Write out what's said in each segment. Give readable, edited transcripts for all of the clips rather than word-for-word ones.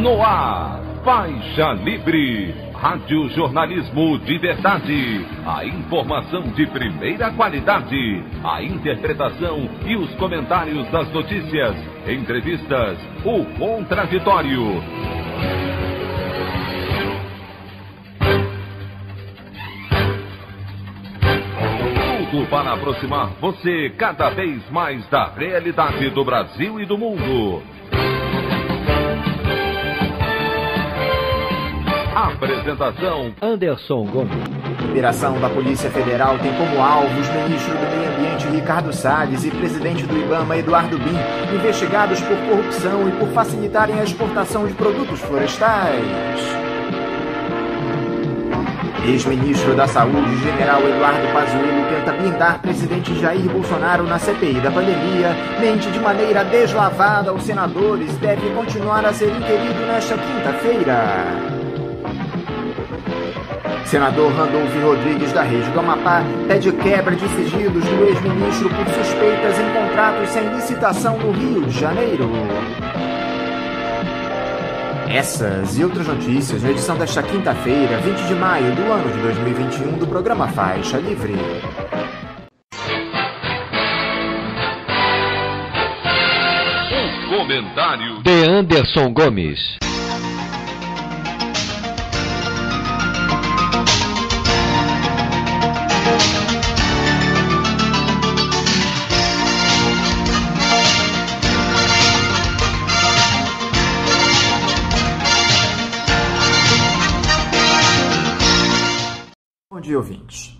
No ar, Faixa Livre, rádio jornalismo de verdade, a informação de primeira qualidade, a interpretação e os comentários das notícias, entrevistas, o contraditório. Tudo para aproximar você cada vez mais da realidade do Brasil e do mundo. Apresentação: Anderson Gomes. Operação da Polícia Federal tem como alvos ministro do Meio Ambiente Ricardo Salles e presidente do IBAMA Eduardo Bin, investigados por corrupção e por facilitarem a exportação de produtos florestais. Ex-ministro da Saúde, general Eduardo Pazuello, tenta blindar presidente Jair Bolsonaro na CPI da pandemia, mente de maneira deslavada aos senadores e deve continuar a ser inquirido nesta quinta-feira. Senador Randolfo Rodrigues da Rede do Amapá pede quebra de sigilos do ex-ministro por suspeitas em contratos sem licitação no Rio de Janeiro. Essas e outras notícias na edição desta quinta-feira, 20 de maio do ano de 2021, do programa Faixa Livre. Os comentários de Anderson Gomes. Bom dia, ouvintes.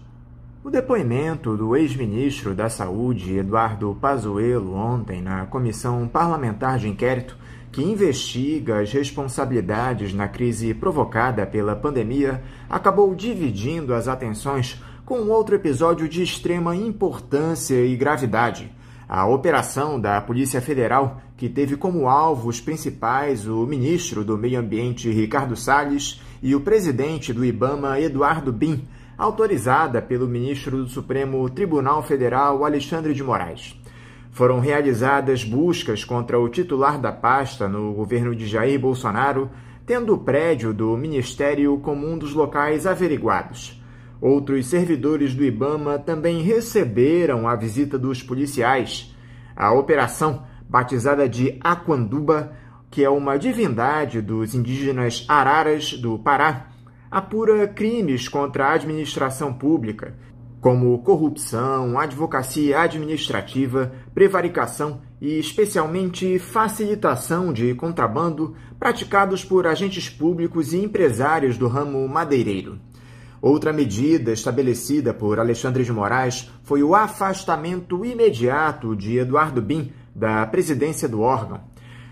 O depoimento do ex-ministro da Saúde, Eduardo Pazuello, ontem na Comissão Parlamentar de Inquérito, que investiga as responsabilidades na crise provocada pela pandemia, acabou dividindo as atenções com outro episódio de extrema importância e gravidade: a operação da Polícia Federal, que teve como alvos principais o ministro do Meio Ambiente, Ricardo Salles, e o presidente do IBAMA, Eduardo Bin, autorizada pelo ministro do Supremo Tribunal Federal, Alexandre de Moraes. Foram realizadas buscas contra o titular da pasta no governo de Jair Bolsonaro, tendo o prédio do Ministério como um dos locais averiguados. Outros servidores do IBAMA também receberam a visita dos policiais. A operação, batizada de Aquanduba, que é uma divindade dos indígenas Araras do Pará, apura crimes contra a administração pública, como corrupção, advocacia administrativa, prevaricação e, especialmente, facilitação de contrabando praticados por agentes públicos e empresários do ramo madeireiro. Outra medida estabelecida por Alexandre de Moraes foi o afastamento imediato de Eduardo Bin da presidência do órgão.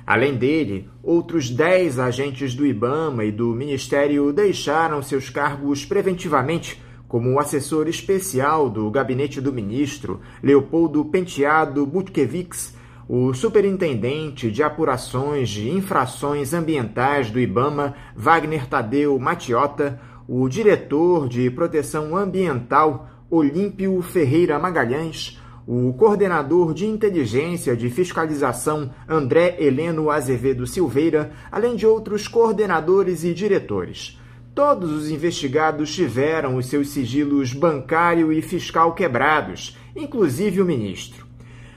Além dele, outros 10 agentes do IBAMA e do Ministério deixaram seus cargos preventivamente, como o assessor especial do gabinete do ministro, Leopoldo Penteado Butkevics, o superintendente de apurações de infrações ambientais do IBAMA, Wagner Tadeu Matiota, o diretor de proteção ambiental, Olímpio Ferreira Magalhães, o coordenador de inteligência de fiscalização, André Heleno Azevedo Silveira, além de outros coordenadores e diretores. Todos os investigados tiveram os seus sigilos bancário e fiscal quebrados, inclusive o ministro.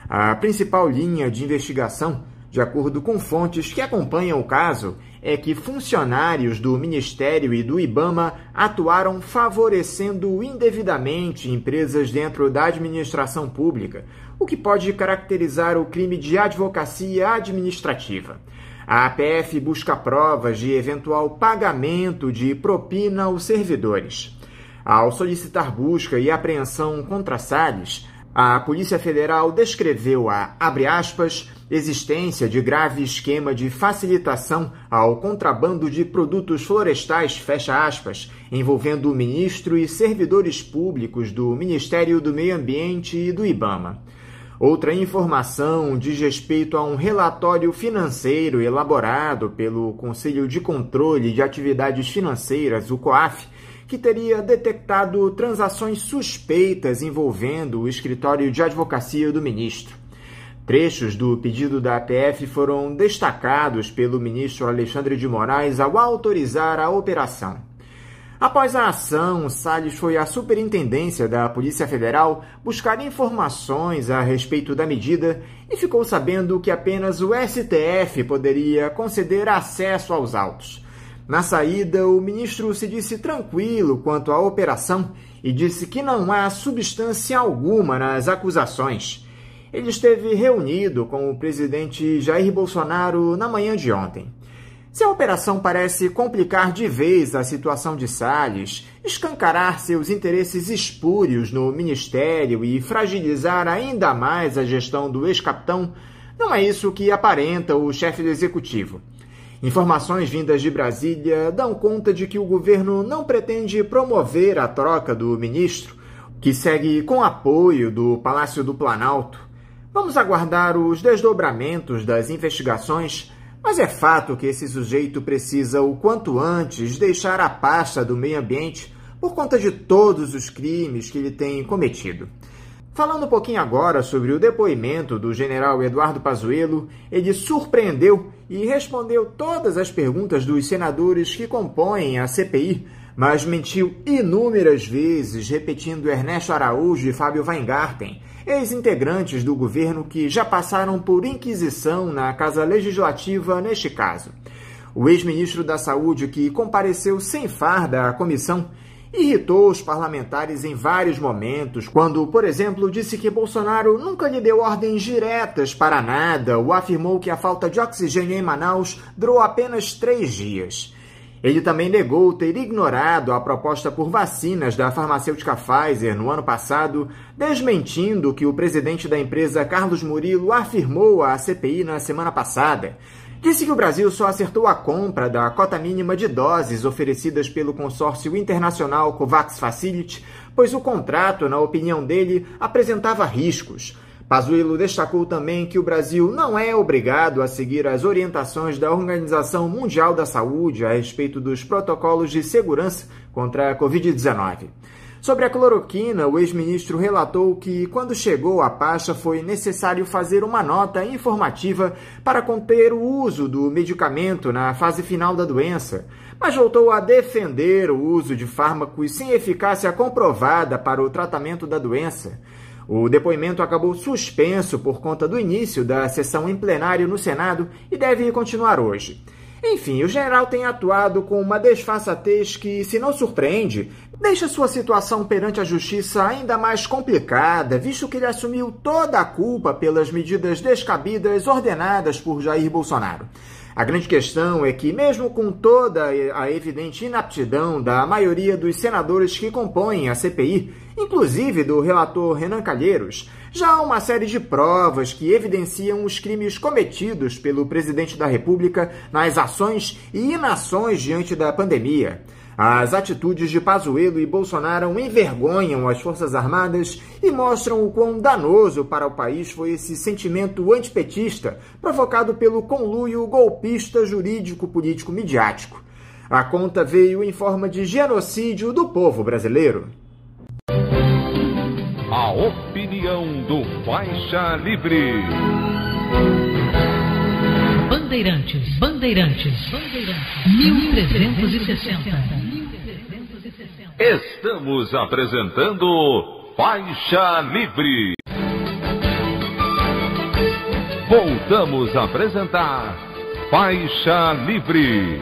A principal linha de investigação, de acordo com fontes que acompanham o caso, é que funcionários do Ministério e do IBAMA atuaram favorecendo indevidamente empresas dentro da administração pública, o que pode caracterizar o crime de advocacia administrativa. A APF busca provas de eventual pagamento de propina aos servidores. Ao solicitar busca e apreensão contra Salles, a Polícia Federal descreveu a, abre aspas, existência de grave esquema de facilitação ao contrabando de produtos florestais, fecha aspas, envolvendo o ministro e servidores públicos do Ministério do Meio Ambiente e do IBAMA. Outra informação diz respeito a um relatório financeiro elaborado pelo Conselho de Controle de Atividades Financeiras, o COAF, que teria detectado transações suspeitas envolvendo o escritório de advocacia do ministro. Trechos do pedido da PF foram destacados pelo ministro Alexandre de Moraes ao autorizar a operação. Após a ação, Salles foi à Superintendência da Polícia Federal buscar informações a respeito da medida e ficou sabendo que apenas o STF poderia conceder acesso aos autos. Na saída, o ministro se disse tranquilo quanto à operação e disse que não há substância alguma nas acusações. Ele esteve reunido com o presidente Jair Bolsonaro na manhã de ontem. Se a operação parece complicar de vez a situação de Salles, escancarar seus interesses espúrios no ministério e fragilizar ainda mais a gestão do ex-capitão, não é isso que aparenta o chefe do executivo. Informações vindas de Brasília dão conta de que o governo não pretende promover a troca do ministro, que segue com apoio do Palácio do Planalto. Vamos aguardar os desdobramentos das investigações, mas é fato que esse sujeito precisa o quanto antes deixar a pasta do meio ambiente por conta de todos os crimes que ele tem cometido. Falando um pouquinho agora sobre o depoimento do general Eduardo Pazuello, ele surpreendeu e respondeu todas as perguntas dos senadores que compõem a CPI, mas mentiu inúmeras vezes, repetindo Ernesto Araújo e Fábio Weingarten, ex-integrantes do governo que já passaram por inquisição na Casa Legislativa neste caso. O ex-ministro da Saúde, que compareceu sem farda à comissão, irritou os parlamentares em vários momentos, quando, por exemplo, disse que Bolsonaro nunca lhe deu ordens diretas para nada ou afirmou que a falta de oxigênio em Manaus durou apenas 3 dias. Ele também negou ter ignorado a proposta por vacinas da farmacêutica Pfizer no ano passado, desmentindo o que o presidente da empresa, Carlos Murilo, afirmou à CPI na semana passada. Disse que o Brasil só acertou a compra da cota mínima de doses oferecidas pelo consórcio internacional COVAX Facility, pois o contrato, na opinião dele, apresentava riscos. Pazuello destacou também que o Brasil não é obrigado a seguir as orientações da Organização Mundial da Saúde a respeito dos protocolos de segurança contra a Covid-19. Sobre a cloroquina, o ex-ministro relatou que, quando chegou à pasta, foi necessário fazer uma nota informativa para conter o uso do medicamento na fase final da doença, mas voltou a defender o uso de fármacos sem eficácia comprovada para o tratamento da doença. O depoimento acabou suspenso por conta do início da sessão em plenário no Senado e deve continuar hoje. Enfim, o general tem atuado com uma desfaçatez que, se não surpreende, deixa sua situação perante a justiça ainda mais complicada, visto que ele assumiu toda a culpa pelas medidas descabidas ordenadas por Jair Bolsonaro. A grande questão é que, mesmo com toda a evidente inaptidão da maioria dos senadores que compõem a CPI, inclusive do relator Renan Calheiros, já há uma série de provas que evidenciam os crimes cometidos pelo presidente da República nas ações e inações diante da pandemia. As atitudes de Pazuello e Bolsonaro envergonham as Forças Armadas e mostram o quão danoso para o país foi esse sentimento antipetista provocado pelo conluio golpista jurídico-político midiático. A conta veio em forma de genocídio do povo brasileiro. A opinião do Faixa Livre. Bandeirantes, 1360. Estamos apresentando Faixa Livre. Voltamos a apresentar Faixa Livre.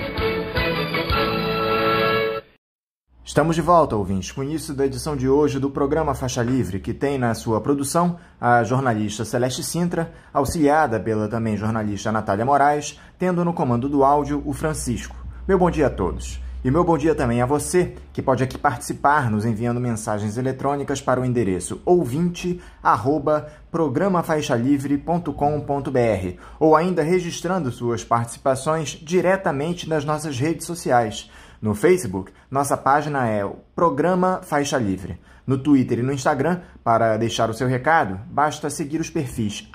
Estamos de volta, ouvintes, com o início da edição de hoje do programa Faixa Livre, que tem na sua produção a jornalista Celeste Sintra, auxiliada pela também jornalista Natália Moraes, tendo no comando do áudio o Francisco. Meu bom dia a todos. E meu bom dia também a você, que pode aqui participar nos enviando mensagens eletrônicas para o endereço ouvinte@programafaixalivre.com.br ou ainda registrando suas participações diretamente nas nossas redes sociais. No Facebook, nossa página é o Programa Faixa Livre. No Twitter e no Instagram, para deixar o seu recado, basta seguir os perfis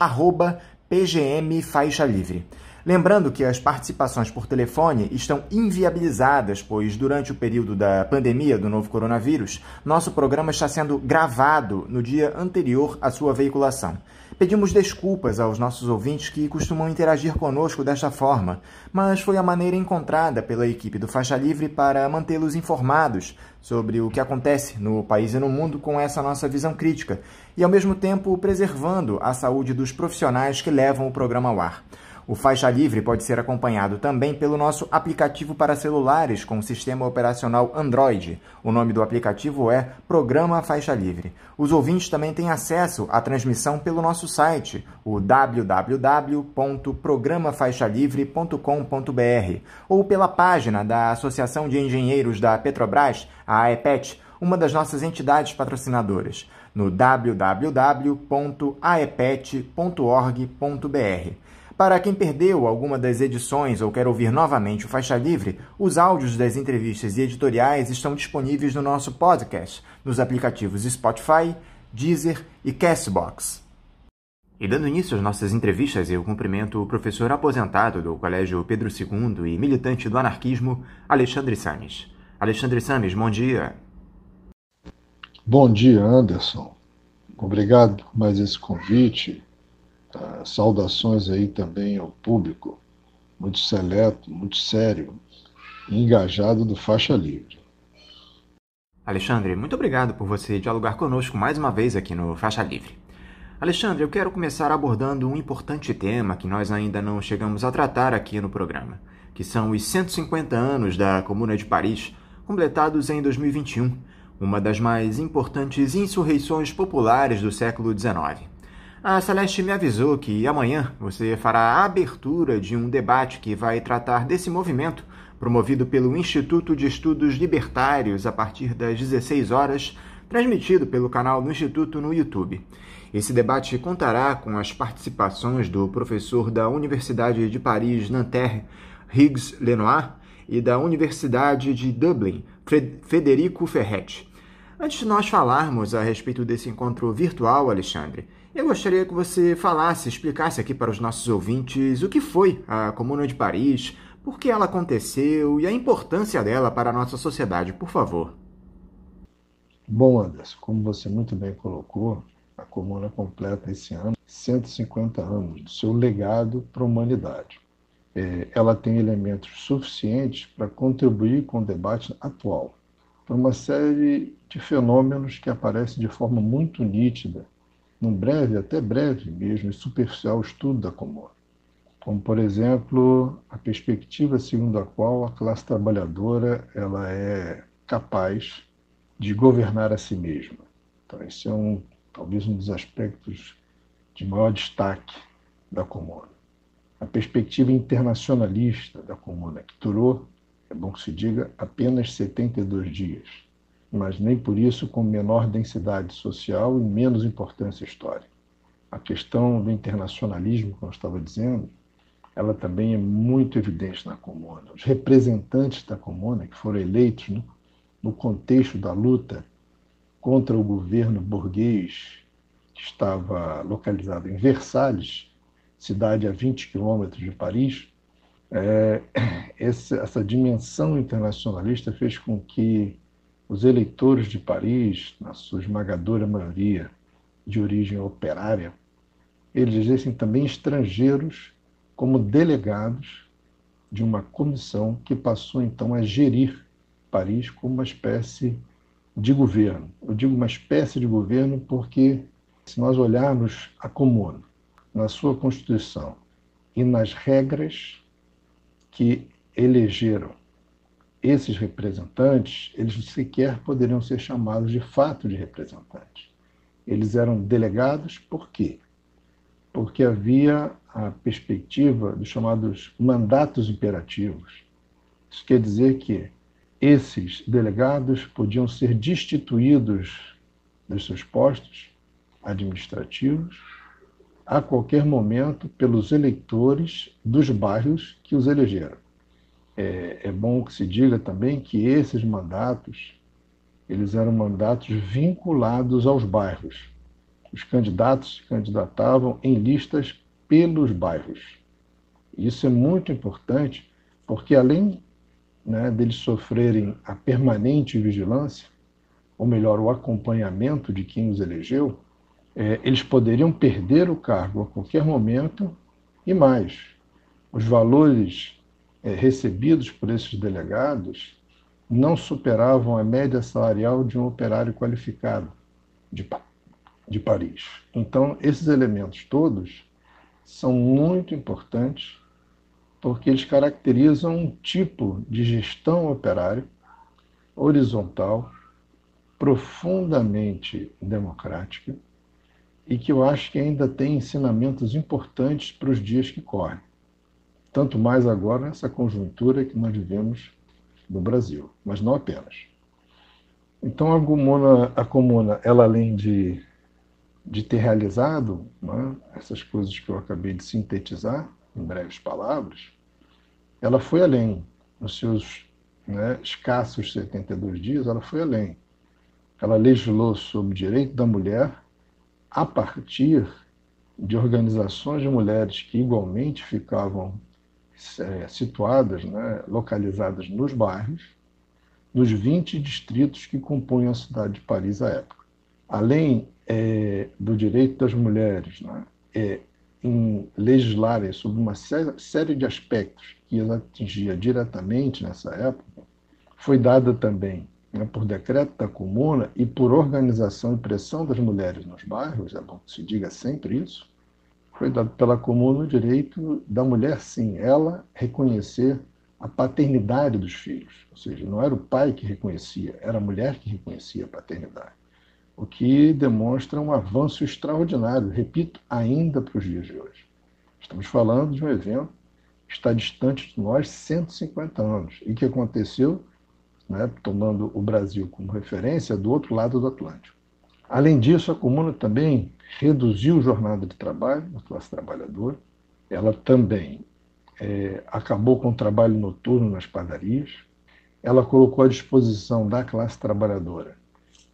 @PGM Faixa Livre. Lembrando que as participações por telefone estão inviabilizadas, pois durante o período da pandemia do novo coronavírus, nosso programa está sendo gravado no dia anterior à sua veiculação. Pedimos desculpas aos nossos ouvintes que costumam interagir conosco desta forma, mas foi a maneira encontrada pela equipe do Faixa Livre para mantê-los informados sobre o que acontece no país e no mundo com essa nossa visão crítica e, ao mesmo tempo, preservando a saúde dos profissionais que levam o programa ao ar. O Faixa Livre pode ser acompanhado também pelo nosso aplicativo para celulares com sistema operacional Android. O nome do aplicativo é Programa Faixa Livre. Os ouvintes também têm acesso à transmissão pelo nosso site, o www.programafaixalivre.com.br, ou pela página da Associação de Engenheiros da Petrobras, a AEPET, uma das nossas entidades patrocinadoras, no www.aepet.org.br. Para quem perdeu alguma das edições ou quer ouvir novamente o Faixa Livre, os áudios das entrevistas e editoriais estão disponíveis no nosso podcast, nos aplicativos Spotify, Deezer e Castbox. E dando início às nossas entrevistas, eu cumprimento o professor aposentado do Colégio Pedro II e militante do anarquismo, Alexandre Sames. Alexandre Sames, bom dia. Bom dia, Anderson. Obrigado por mais esse convite. Saudações aí também ao público, muito seleto, muito sério e engajado do Faixa Livre. Alexandre, muito obrigado por você dialogar conosco mais uma vez aqui no Faixa Livre. Alexandre, eu quero começar abordando um importante tema que nós ainda não chegamos a tratar aqui no programa, que são os 150 anos da Comuna de Paris, completados em 2021, uma das mais importantes insurreições populares do século XIX. A Celeste me avisou que amanhã você fará a abertura de um debate que vai tratar desse movimento, promovido pelo Instituto de Estudos Libertários a partir das 16 horas, transmitido pelo canal do Instituto no YouTube. Esse debate contará com as participações do professor da Universidade de Paris, Nanterre, Hugues Lenoir, e da Universidade de Dublin, Federico Ferretti. Antes de nós falarmos a respeito desse encontro virtual, Alexandre, eu gostaria que você explicasse aqui para os nossos ouvintes o que foi a Comuna de Paris, por que ela aconteceu e a importância dela para a nossa sociedade, por favor. Bom, Anderson, como você muito bem colocou, a Comuna completa esse ano 150 anos do seu legado para a humanidade. Ela tem elementos suficientes para contribuir com o debate atual, por uma série de fenômenos que aparecem de forma muito nítida num breve, até breve mesmo, e superficial estudo da Comuna. Como, por exemplo, a perspectiva segundo a qual a classe trabalhadora ela é capaz de governar a si mesma. Então, esse é talvez um dos aspectos de maior destaque da Comuna. A perspectiva internacionalista da Comuna, que durou, é bom que se diga, apenas 72 dias, mas nem por isso com menor densidade social e menos importância histórica. A questão do internacionalismo, como eu estava dizendo, ela também é muito evidente na Comuna. Os representantes da Comuna, que foram eleitos no contexto da luta contra o governo burguês, que estava localizado em Versalhes, cidade a 20 quilômetros de Paris, essa dimensão internacionalista fez com que os eleitores de Paris, na sua esmagadora maioria de origem operária, elegessem também estrangeiros como delegados de uma comissão que passou então a gerir Paris como uma espécie de governo. Eu digo uma espécie de governo porque, se nós olharmos a Comuna, na sua Constituição e nas regras que elegeram esses representantes, eles sequer poderiam ser chamados de fato de representantes. Eles eram delegados por quê? Porque havia a perspectiva dos chamados mandatos imperativos. Isso quer dizer que esses delegados podiam ser destituídos dos seus postos administrativos a qualquer momento pelos eleitores dos bairros que os elegeram. É bom que se diga também que esses mandatos, eles eram mandatos vinculados aos bairros. Os candidatos se candidatavam em listas pelos bairros. Isso é muito importante, porque além deles sofrerem a permanente vigilância, ou melhor, o acompanhamento de quem os elegeu, eles poderiam perder o cargo a qualquer momento e mais. Os valores recebidos por esses delegados não superavam a média salarial de um operário qualificado de Paris. Então, esses elementos todos são muito importantes porque eles caracterizam um tipo de gestão operária horizontal, profundamente democrática e que eu acho que ainda tem ensinamentos importantes para os dias que correm. Tanto mais agora nessa conjuntura que nós vivemos no Brasil, mas não apenas. Então a comuna ela além de ter realizado, né, essas coisas que eu acabei de sintetizar em breves palavras, ela foi além, nos seus escassos 72 dias, ela foi além. Ela legislou sobre o direito da mulher a partir de organizações de mulheres que igualmente ficavam situadas, localizadas nos bairros, nos 20 distritos que compunham a cidade de Paris à época. Além do direito das mulheres em legislarem sobre uma série de aspectos que as atingia diretamente nessa época, foi dada também por decreto da comuna e por organização e pressão das mulheres nos bairros, é bom que se diga sempre isso, foi dado pela comuna o direito da mulher, sim, ela reconhecer a paternidade dos filhos. Ou seja, não era o pai que reconhecia, era a mulher que reconhecia a paternidade. O que demonstra um avanço extraordinário, repito, ainda para os dias de hoje. Estamos falando de um evento que está distante de nós 150 anos e que aconteceu, tomando o Brasil como referência, do outro lado do Atlântico. Além disso, a comuna também reduziu a jornada de trabalho da classe trabalhadora, ela também acabou com o trabalho noturno nas padarias, ela colocou à disposição da classe trabalhadora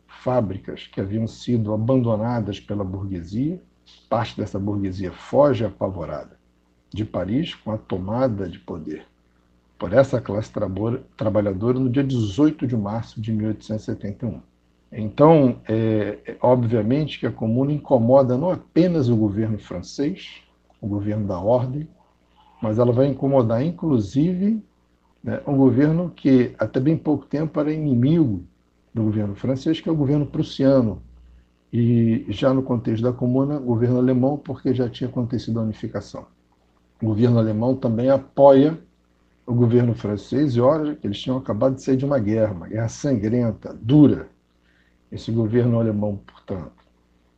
fábricas que haviam sido abandonadas pela burguesia, parte dessa burguesia foge apavorada de Paris com a tomada de poder por essa classe trabalhadora no dia 18 de março de 1871. Então, obviamente que a comuna incomoda não apenas o governo francês, o governo da ordem, mas ela vai incomodar, inclusive, um governo que até bem pouco tempo era inimigo do governo francês, que é o governo prussiano. E já no contexto da comuna, o governo alemão, porque já tinha acontecido a unificação. O governo alemão também apoia o governo francês, e olha que eles tinham acabado de sair de uma guerra sangrenta, dura. Esse governo alemão, portanto,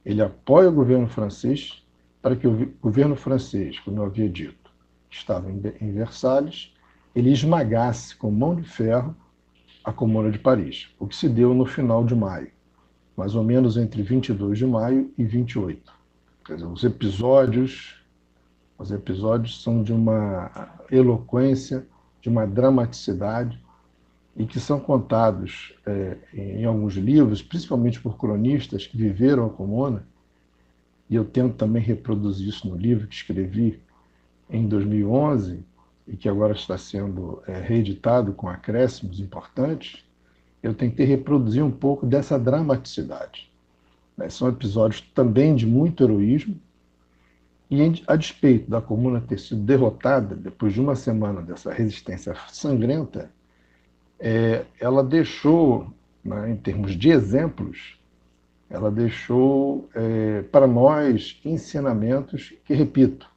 ele apoia o governo francês para que o governo francês, como eu havia dito, estava em Versalhes, ele esmagasse com mão de ferro a Comuna de Paris, o que se deu no final de maio, mais ou menos entre 22 de maio e 28. Quer dizer, os episódios são de uma eloquência, de uma dramaticidade, e que são contados em alguns livros, principalmente por cronistas que viveram a Comuna, e eu tento também reproduzir isso no livro que escrevi em 2011, e que agora está sendo reeditado com acréscimos importantes. Eu tentei reproduzir um pouco dessa dramaticidade. São episódios também de muito heroísmo, e a despeito da Comuna ter sido derrotada depois de uma semana dessa resistência sangrenta, ela deixou, em termos de exemplos, ela deixou para nós ensinamentos que, repito,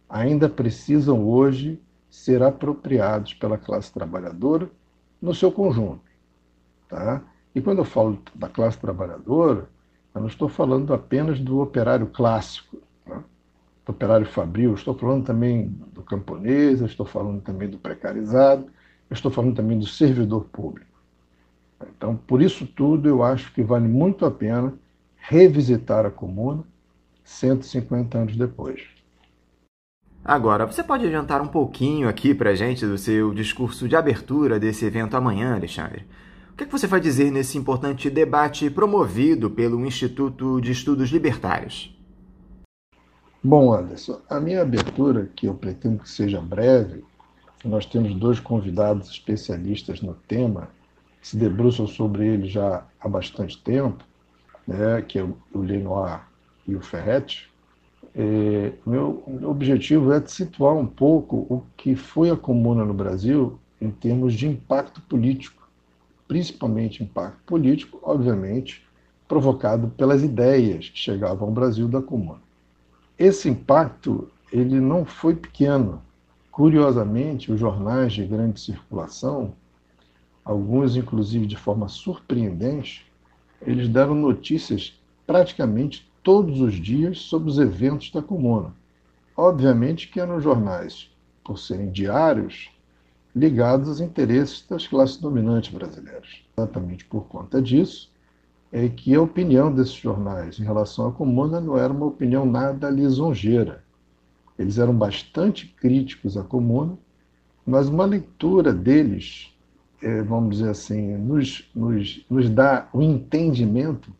ainda precisam hoje ser apropriados pela classe trabalhadora no seu conjunto. Tá? E quando eu falo da classe trabalhadora, eu não estou falando apenas do operário clássico, do operário fabril, estou falando também do camponês, estou falando também do precarizado, estou falando também do servidor público. Então, por isso tudo, eu acho que vale muito a pena revisitar a comuna 150 anos depois. Agora, você pode adiantar um pouquinho aqui para a gente do seu discurso de abertura desse evento amanhã, Alexandre? O que você vai dizer nesse importante debate promovido pelo Instituto de Estudos Libertários? Bom, Anderson, a minha abertura, que eu pretendo que seja breve, nós temos dois convidados especialistas no tema, que se debruçam sobre ele já há bastante tempo, que é o Lenoir e o Ferretti, meu objetivo é situar um pouco o que foi a Comuna no Brasil em termos de impacto político, principalmente impacto político, obviamente, provocado pelas ideias que chegavam ao Brasil da Comuna. Esse impacto ele não foi pequeno. Curiosamente, os jornais de grande circulação, alguns inclusive de forma surpreendente, eles deram notícias praticamente todos os dias sobre os eventos da Comuna. Obviamente que eram jornais, por serem diários, ligados aos interesses das classes dominantes brasileiras. Exatamente por conta disso, é que a opinião desses jornais em relação à Comuna não era uma opinião nada lisonjeira. Eles eram bastante críticos à Comuna, mas uma leitura deles, vamos dizer assim, nos dá o entendimento,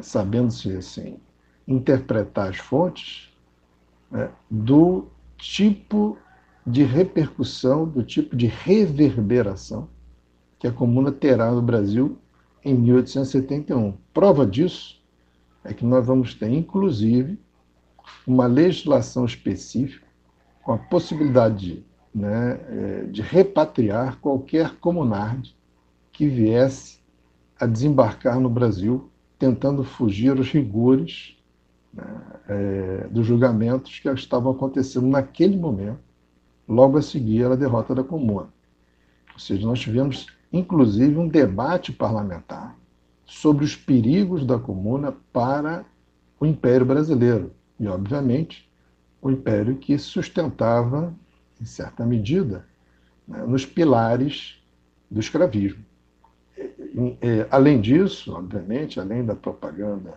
sabendo-se assim, interpretar as fontes, do tipo de repercussão, do tipo de reverberação que a Comuna terá no Brasil em 1871. Prova disso é que nós vamos ter, inclusive, uma legislação específica com a possibilidade de repatriar qualquer comunarde que viesse a desembarcar no Brasil, tentando fugir aos rigores dos julgamentos que estavam acontecendo naquele momento, logo a seguir à derrota da Comuna. Ou seja, nós tivemos, inclusive, um debate parlamentar sobre os perigos da Comuna para o Império Brasileiro. E, obviamente, o Império que sustentava, em certa medida, nos pilares do escravismo. Além disso, obviamente, além da propaganda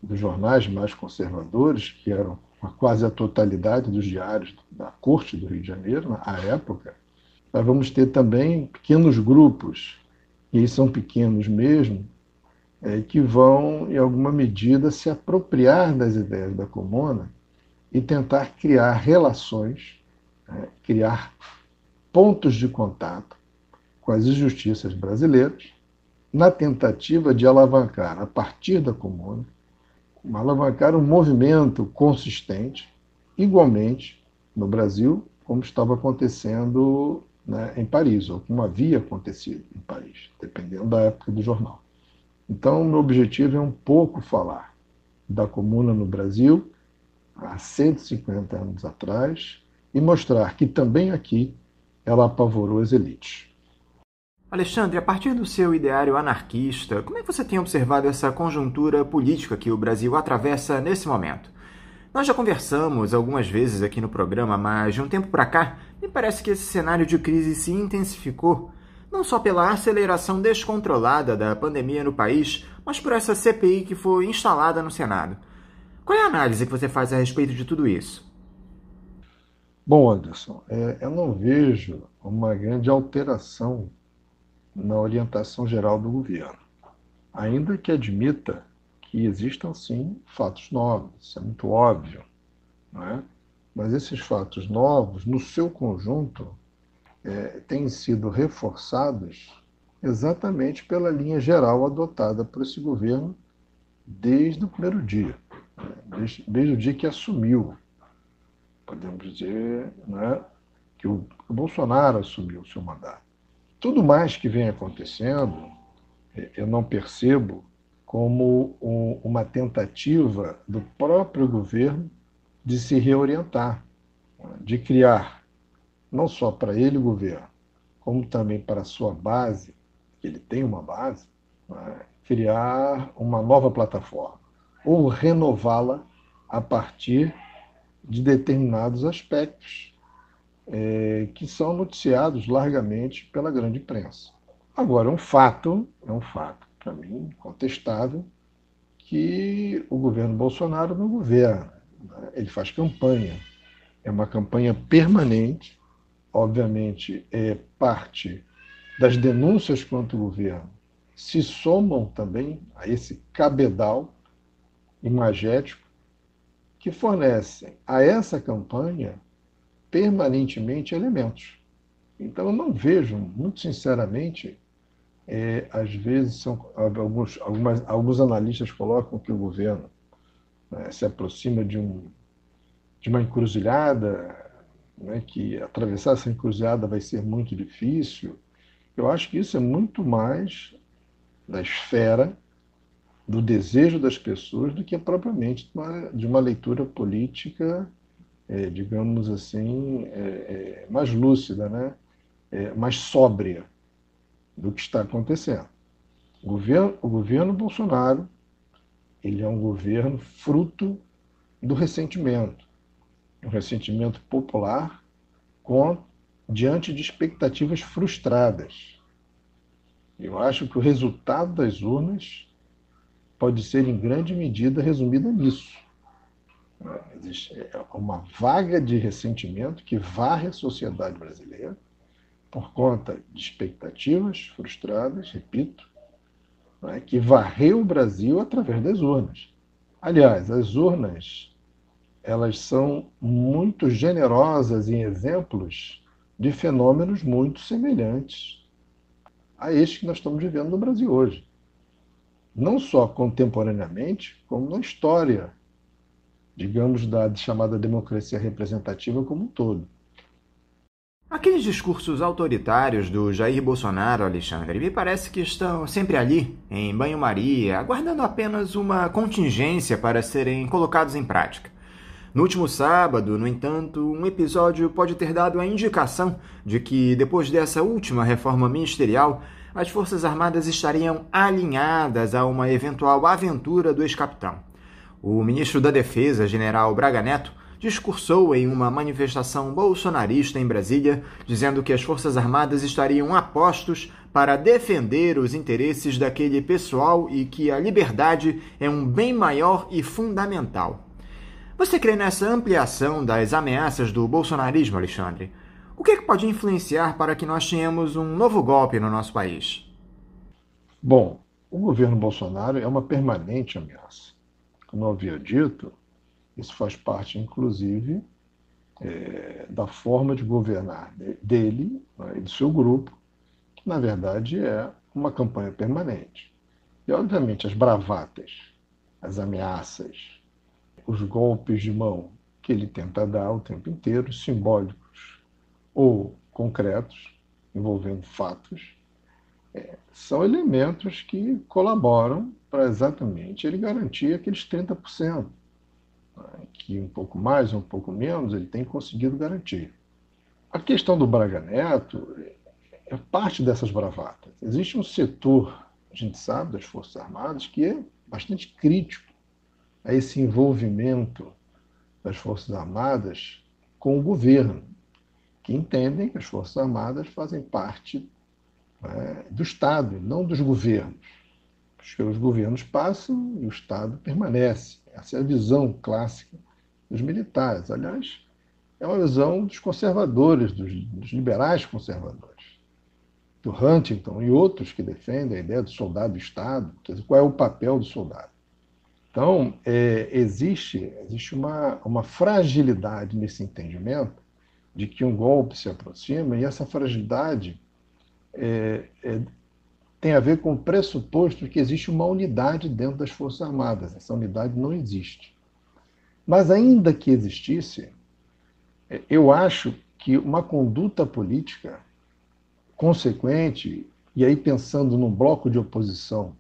dos jornais mais conservadores, que eram quase a totalidade dos diários da corte do Rio de Janeiro, à época, nós vamos ter também pequenos grupos, e eles são pequenos mesmo, que vão, em alguma medida, se apropriar das ideias da Comuna e tentar criar relações, criar pontos de contato com as injustiças brasileiras, na tentativa de alavancar, a partir da Comuna, alavancar um movimento consistente, igualmente no Brasil, como estava acontecendo em Paris, ou como havia acontecido em Paris, dependendo da época do jornal. Então, meu objetivo é um pouco falar da Comuna no Brasil, há 150 anos atrás, e mostrar que também aqui ela apavorou as elites. Alexandre, a partir do seu ideário anarquista, como é que você tem observado essa conjuntura política que o Brasil atravessa nesse momento? Nós já conversamos algumas vezes aqui no programa, mas de um tempo para cá, me parece que esse cenário de crise se intensificou, não só pela aceleração descontrolada da pandemia no país, mas por essa CPI que foi instalada no Senado. Qual é a análise que você faz a respeito de tudo isso? Bom, Anderson, eu não vejo uma grande alteração na orientação geral do governo, ainda que admita que existam, sim, fatos novos, isso é muito óbvio, não é? Mas esses fatos novos, no seu conjunto, têm sido reforçados exatamente pela linha geral adotada por esse governo desde o primeiro dia, desde o dia que assumiu. Podemos dizer, que o Bolsonaro assumiu o seu mandato. Tudo mais que vem acontecendo, eu não percebo como uma tentativa do próprio governo de se reorientar, de criar, não só para ele o governo, como também para a sua base, ele tem uma base, criar uma nova plataforma, ou renová-la a partir de determinados aspectos que são noticiados largamente pela grande imprensa. Agora, é um fato, para mim, incontestável, que o governo Bolsonaro não governa. Ele faz campanha. É uma campanha permanente, obviamente, parte das denúncias contra o governo se somam também a esse cabedal imagético que fornecem a essa campanha permanentemente elementos. Então, eu não vejo, muito sinceramente, às vezes alguns analistas colocam que o governo né, se aproxima de uma encruzilhada, né, que atravessar essa encruzilhada vai ser muito difícil. Eu acho que isso é muito mais da esfera do desejo das pessoas do que propriamente de uma leitura política, digamos assim, mais lúcida, né? Mais sóbria do que está acontecendo. O governo Bolsonaro, ele é um governo fruto do ressentimento, um ressentimento popular diante de expectativas frustradas. Eu acho que o resultado das urnas pode ser, em grande medida, resumido nisso. Existe uma vaga de ressentimento que varre a sociedade brasileira por conta de expectativas frustradas, repito, que varreu o Brasil através das urnas. Aliás, as urnas, elas são muito generosas em exemplos de fenômenos muito semelhantes a este que nós estamos vivendo no Brasil hoje. Não só contemporaneamente, como na história, digamos, da chamada democracia representativa como um todo. Aqueles discursos autoritários do Jair Bolsonaro, Alexandre, me parece que estão sempre ali, em banho-maria, aguardando apenas uma contingência para serem colocados em prática. No último sábado, no entanto, um episódio pode ter dado a indicação de que, depois dessa última reforma ministerial, as Forças Armadas estariam alinhadas a uma eventual aventura do ex-capitão. O ministro da Defesa, general Braga Neto, discursou em uma manifestação bolsonarista em Brasília, dizendo que as Forças Armadas estariam a postos para defender os interesses daquele pessoal e que a liberdade é um bem maior e fundamental. Você crê nessa ampliação das ameaças do bolsonarismo, Alexandre? O que é que pode influenciar para que nós tenhamos um novo golpe no nosso país? Bom, o governo Bolsonaro é uma permanente ameaça. Como eu havia dito, isso faz parte, inclusive, da forma de governar dele, né, e do seu grupo, que, na verdade, é uma campanha permanente. E, obviamente, as bravatas, as ameaças, os golpes de mão que ele tenta dar o tempo inteiro, simbólicos ou concretos, envolvendo fatos, são elementos que colaboram para exatamente ele garantir aqueles 30%, que um pouco mais ou um pouco menos ele tem conseguido garantir. A questão do Braga Neto é parte dessas bravatas. Existe um setor, a gente sabe, das Forças Armadas, que é bastante crítico a esse envolvimento das Forças Armadas com o governo, que entendem que as Forças Armadas fazem parte, né, do Estado, não dos governos. Porque os governos passam e o Estado permanece. Essa é a visão clássica dos militares. Aliás, é uma visão dos conservadores, dos liberais conservadores, do Huntington e outros que defendem a ideia do soldado-Estado, qual é o papel do soldado. Então, existe uma fragilidade nesse entendimento de que um golpe se aproxima, e essa fragilidade tem a ver com o pressuposto de que existe uma unidade dentro das Forças Armadas. Essa unidade não existe. Mas, ainda que existisse, eu acho que uma conduta política consequente, e aí pensando num bloco de oposição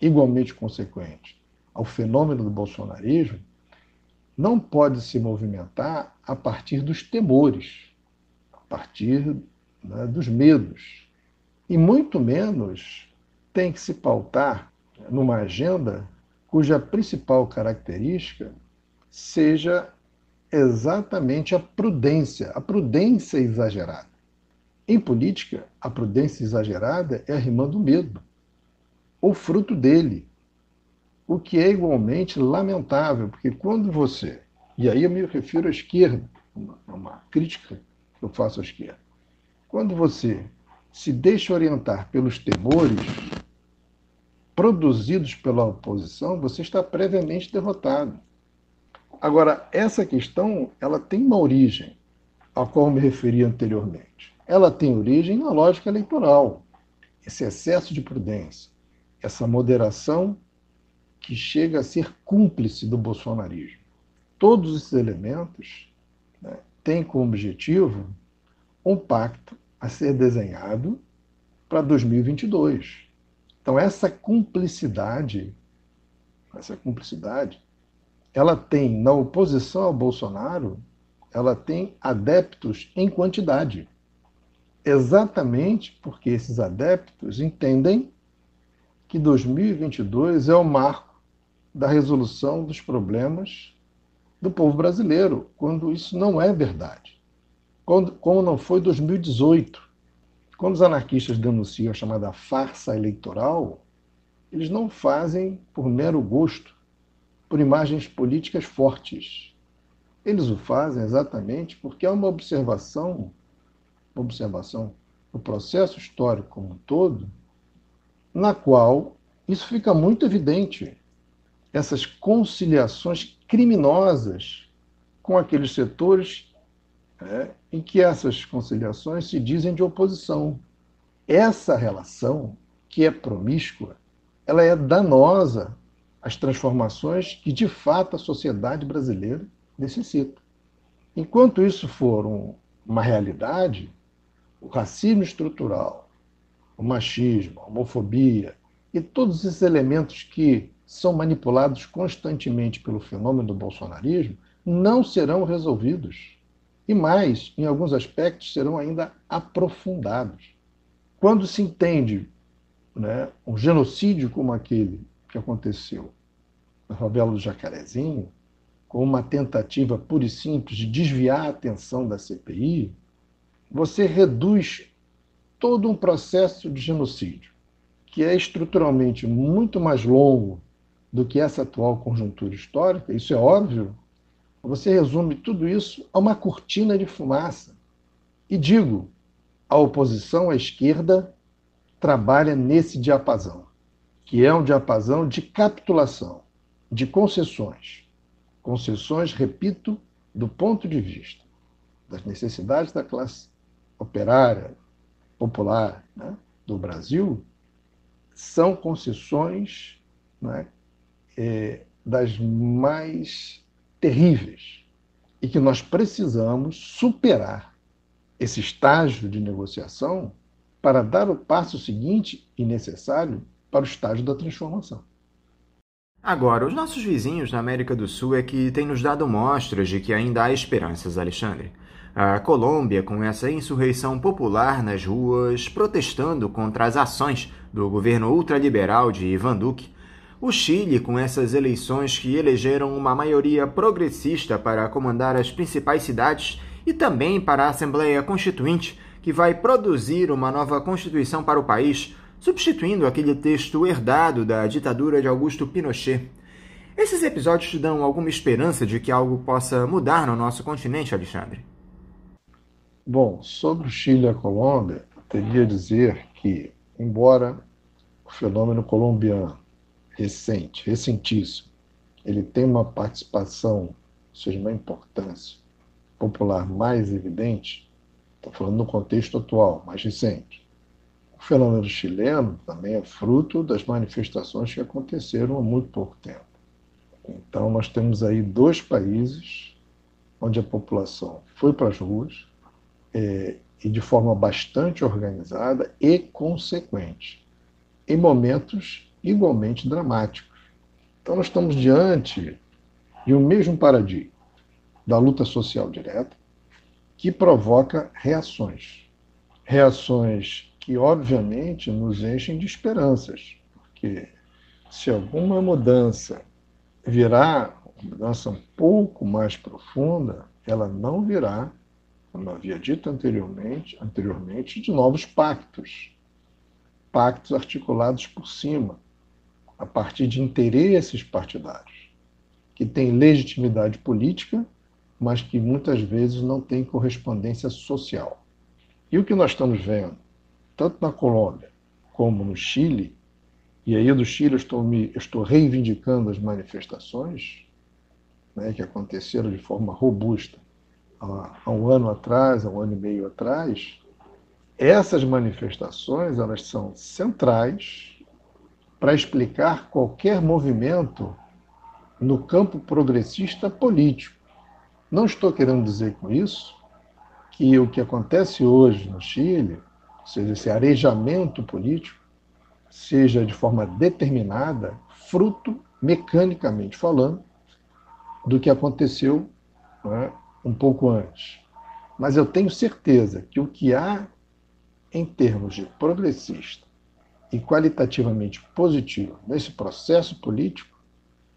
igualmente consequente ao fenômeno do bolsonarismo, não pode se movimentar a partir dos temores, a partir, né, dos medos. E muito menos tem que se pautar numa agenda cuja principal característica seja exatamente a prudência exagerada. Em política, a prudência exagerada é a rima do medo, ou fruto dele, o que é igualmente lamentável, porque quando você, e aí eu me refiro à esquerda, uma crítica que eu faço à esquerda, quando você se deixa orientar pelos temores produzidos pela oposição, você está previamente derrotado. Agora, essa questão, ela tem uma origem, a qual me referi anteriormente. Ela tem origem na lógica eleitoral. Esse excesso de prudência, essa moderação que chega a ser cúmplice do bolsonarismo. Todos esses elementos, né, têm como objetivo um pacto a ser desenhado para 2022. Então, essa cumplicidade, ela tem, na oposição ao Bolsonaro, ela tem adeptos em quantidade. Exatamente porque esses adeptos entendem que 2022 é o marco da resolução dos problemas do povo brasileiro, quando isso não é verdade. Como não foi 2018. Quando os anarquistas denunciam a chamada farsa eleitoral, eles não fazem por mero gosto, por imagens políticas fortes. Eles o fazem exatamente porque há uma observação do processo histórico como um todo, na qual isso fica muito evidente. Essas conciliações criminosas com aqueles setores em que essas conciliações se dizem de oposição. Essa relação, que é promíscua, ela é danosa às transformações que, de fato, a sociedade brasileira necessita. Enquanto isso for uma realidade, o racismo estrutural, o machismo, a homofobia e todos esses elementos que são manipulados constantemente pelo fenômeno do bolsonarismo não serão resolvidos. E mais, em alguns aspectos, serão ainda aprofundados. Quando se entende, né, um genocídio como aquele que aconteceu na favela do Jacarezinho, com uma tentativa pura e simples de desviar a atenção da CPI, você reduz todo um processo de genocídio, que é estruturalmente muito mais longo do que essa atual conjuntura histórica, isso é óbvio. Você resume tudo isso a uma cortina de fumaça. E digo, a oposição à esquerda trabalha nesse diapasão, que é um diapasão de capitulação, de concessões. Concessões, repito, do ponto de vista das necessidades da classe operária, popular, né, do Brasil, são concessões, né, das mais terríveis, e que nós precisamos superar esse estágio de negociação para dar o passo seguinte e necessário para o estágio da transformação. Agora, os nossos vizinhos na América do Sul é que têm nos dado mostras de que ainda há esperanças, Alexandre. A Colômbia, com essa insurreição popular nas ruas, protestando contra as ações do governo ultraliberal de Ivan Duque. O Chile, com essas eleições que elegeram uma maioria progressista para comandar as principais cidades, e também para a Assembleia Constituinte, que vai produzir uma nova Constituição para o país, substituindo aquele texto herdado da ditadura de Augusto Pinochet. Esses episódios te dão alguma esperança de que algo possa mudar no nosso continente, Alexandre? Bom, sobre o Chile e a Colômbia, eu teria a dizer que, embora o fenômeno colombiano recentíssimo, ele tem uma participação, ou seja, uma importância popular mais evidente, estou falando no contexto atual, mais recente. O fenômeno chileno também é fruto das manifestações que aconteceram há muito pouco tempo. Então, nós temos aí dois países onde a população foi para as ruas e de forma bastante organizada e consequente, em momentos igualmente dramáticos. Então, nós estamos diante de um mesmo paradigma da luta social direta que provoca reações. Reações que, obviamente, nos enchem de esperanças, porque se alguma mudança virá, uma mudança um pouco mais profunda, ela não virá, como eu havia dito anteriormente, de novos pactos articulados por cima, a partir de interesses partidários, que têm legitimidade política, mas que muitas vezes não têm correspondência social. E o que nós estamos vendo, tanto na Colômbia como no Chile, e aí do Chile eu estou reivindicando as manifestações, né, que aconteceram de forma robusta há um ano atrás, há um ano e meio atrás. Essas manifestações, elas são centrais para explicar qualquer movimento no campo progressista político. Não estou querendo dizer com isso que o que acontece hoje no Chile, ou seja, esse arejamento político, seja de forma determinada, fruto, mecanicamente falando, do que aconteceu, né, um pouco antes. Mas eu tenho certeza que o que há em termos de progressista e qualitativamente positivo nesse processo político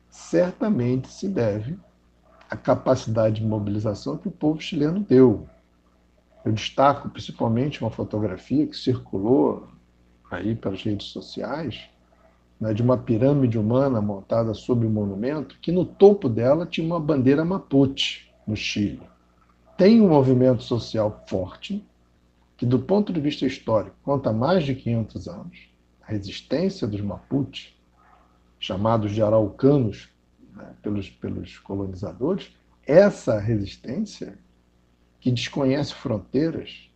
certamente se deve à capacidade de mobilização que o povo chileno deu. Eu destaco principalmente uma fotografia que circulou aí pelas redes sociais, né, de uma pirâmide humana montada sobre o monumento, que no topo dela tinha uma bandeira mapuche, no Chile. Tem um movimento social forte, que do ponto de vista histórico conta mais de 500 anos, a resistência dos mapuches, chamados de araucanos, né, pelos colonizadores, essa resistência que desconhece fronteiras,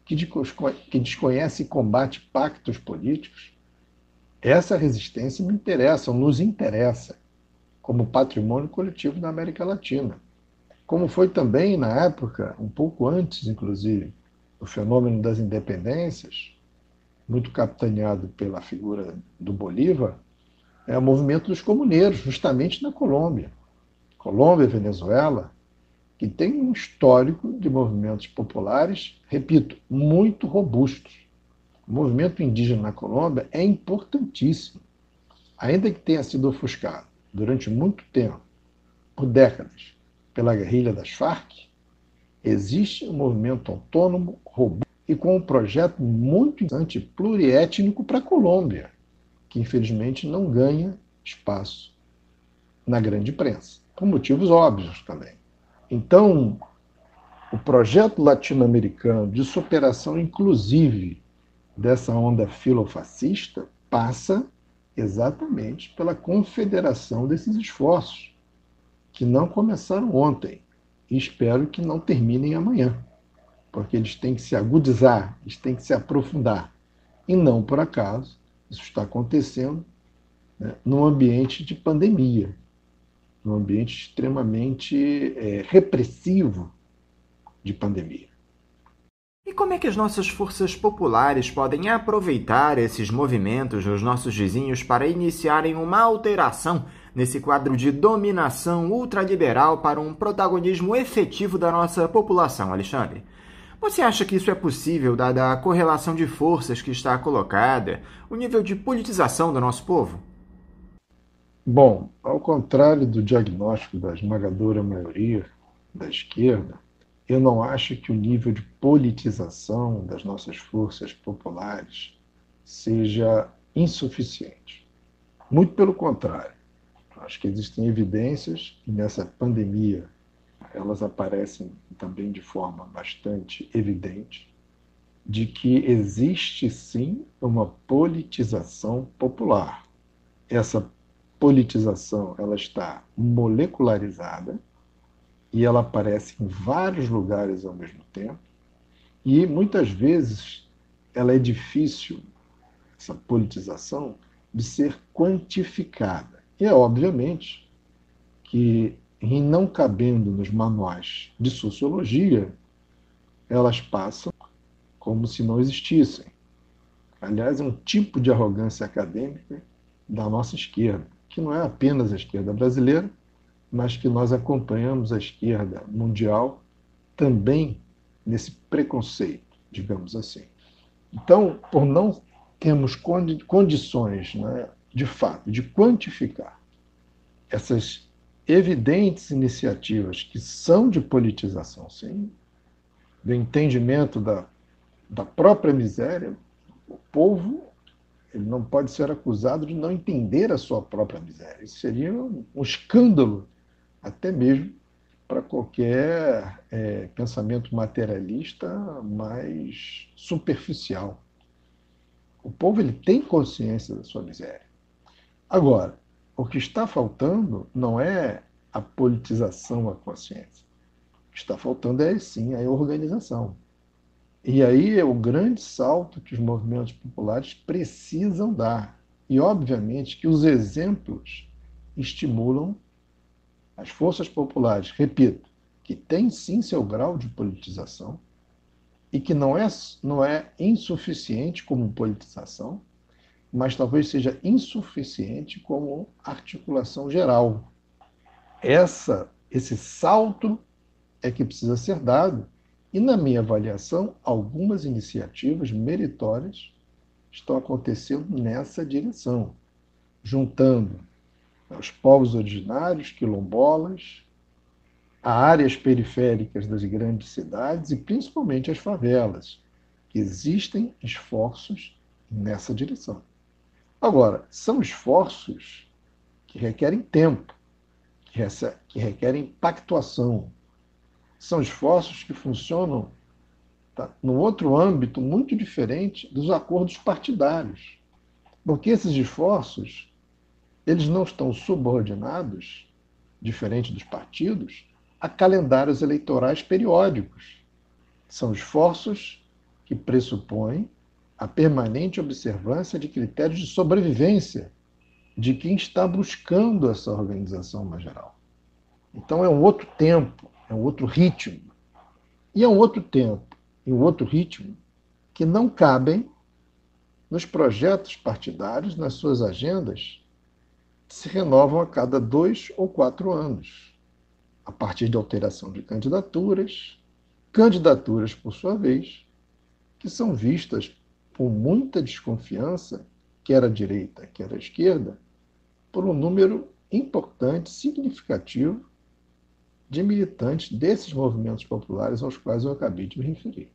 que desconhece e combate pactos políticos, essa resistência me interessa, nos interessa, como patrimônio coletivo da América Latina. Como foi também, na época, um pouco antes, inclusive, do fenômeno das independências, muito capitaneado pela figura do Bolívar, é o movimento dos comuneiros, justamente na Colômbia. Colômbia e Venezuela, que tem um histórico de movimentos populares, repito, muito robustos. O movimento indígena na Colômbia é importantíssimo, ainda que tenha sido ofuscado durante muito tempo, por décadas, pela guerrilha das Farc. Existe um movimento autônomo, robusto e com um projeto muito interessante, pluriétnico para a Colômbia, que infelizmente não ganha espaço na grande imprensa, por motivos óbvios também. Então, o projeto latino-americano de superação, inclusive, dessa onda filofascista, passa exatamente pela confederação desses esforços, que não começaram ontem, e espero que não terminem amanhã, porque eles têm que se agudizar, eles têm que se aprofundar. E não por acaso, isso está acontecendo, né, num ambiente de pandemia, num ambiente extremamente repressivo de pandemia. E como é que as nossas forças populares podem aproveitar esses movimentos dos nossos vizinhos para iniciarem uma alteração nesse quadro de dominação ultraliberal para um protagonismo efetivo da nossa população, Alexandre? Você acha que isso é possível, dada a correlação de forças que está colocada, o nível de politização do nosso povo? Bom, ao contrário do diagnóstico da esmagadora maioria da esquerda, eu não acho que o nível de politização das nossas forças populares seja insuficiente. Muito pelo contrário. Acho que existem evidências, e nessa pandemia elas aparecem também de forma bastante evidente, de que existe sim uma politização popular. Essa politização ela está molecularizada, e ela aparece em vários lugares ao mesmo tempo, e muitas vezes ela é difícil, essa politização, de ser quantificada. E é obviamente que, em não cabendo nos manuais de sociologia, elas passam como se não existissem. Aliás, é um tipo de arrogância acadêmica da nossa esquerda, que não é apenas a esquerda brasileira, mas que nós acompanhamos a esquerda mundial também nesse preconceito, digamos assim. Então, por não termos condições, né, de fato, de quantificar essas evidentes iniciativas que são de politização, sim, do entendimento da própria miséria, o povo ele não pode ser acusado de não entender a sua própria miséria. Isso seria um escândalo, até mesmo para qualquer pensamento materialista mais superficial. O povo ele tem consciência da sua miséria. Agora, o que está faltando não é a politização da consciência. O que está faltando é, sim, a organização. E aí é o grande salto que os movimentos populares precisam dar. E, obviamente, que os exemplos estimulam as forças populares, repito, que tem sim seu grau de politização e que não é insuficiente como politização, mas talvez seja insuficiente como articulação geral. Esse salto é que precisa ser dado e, na minha avaliação, algumas iniciativas meritórias estão acontecendo nessa direção, juntando os povos originários, quilombolas, a áreas periféricas das grandes cidades e principalmente as favelas, que existem esforços nessa direção. Agora, são esforços que requerem tempo, que requerem pactuação, são esforços que funcionam num outro âmbito muito diferente dos acordos partidários, porque esses esforços eles não estão subordinados, diferente dos partidos, a calendários eleitorais periódicos. São esforços que pressupõem a permanente observância de critérios de sobrevivência de quem está buscando essa organização mais geral. Então é um outro tempo, é um outro ritmo. E é um outro tempo e um outro ritmo que não cabem nos projetos partidários, nas suas agendas, que se renovam a cada 2 ou 4 anos, a partir de alteração de candidaturas, por sua vez, que são vistas com muita desconfiança, quer à direita, quer à esquerda, por um número importante, significativo, de militantes desses movimentos populares aos quais eu acabei de me referir.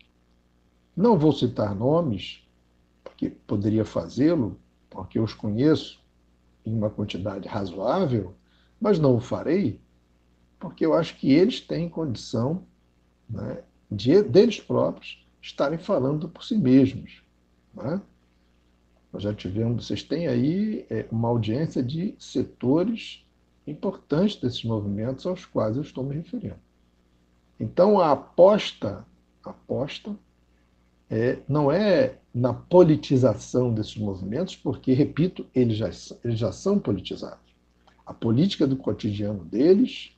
Não vou citar nomes, porque poderia fazê-lo, porque eu os conheço em uma quantidade razoável, mas não o farei, porque eu acho que eles têm condição, né, deles próprios estarem falando por si mesmos. Né? Nós já tivemos, vocês têm aí uma audiência de setores importantes desses movimentos aos quais eu estou me referindo. Então, a aposta não é na politização desses movimentos, porque, repito, eles já são politizados. A política do cotidiano deles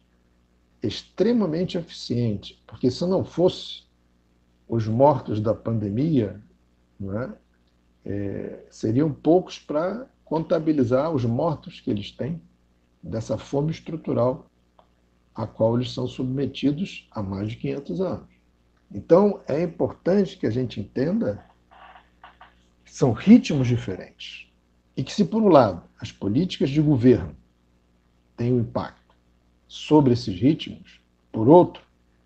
é extremamente eficiente, porque se não fosse os mortos da pandemia, não é? Seriam poucos para contabilizar os mortos que eles têm dessa fome estrutural a qual eles são submetidos há mais de 500 anos. Então, é importante que a gente entenda que são ritmos diferentes e que, se por um lado as políticas de governo têm um impacto sobre esses ritmos, por outro,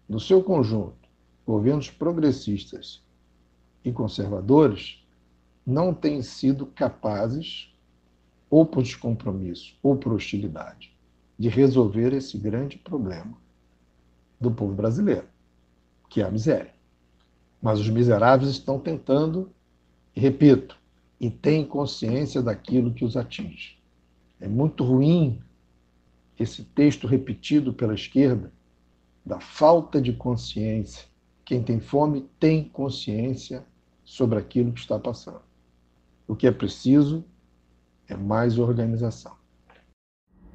no seu conjunto, governos progressistas e conservadores não têm sido capazes, ou por descompromisso ou por hostilidade, de resolver esse grande problema do povo brasileiro, que é a miséria. Mas os miseráveis estão tentando, e repito, e têm consciência daquilo que os atinge. É muito ruim esse texto repetido pela esquerda da falta de consciência. Quem tem fome tem consciência sobre aquilo que está passando. O que é preciso é mais organização.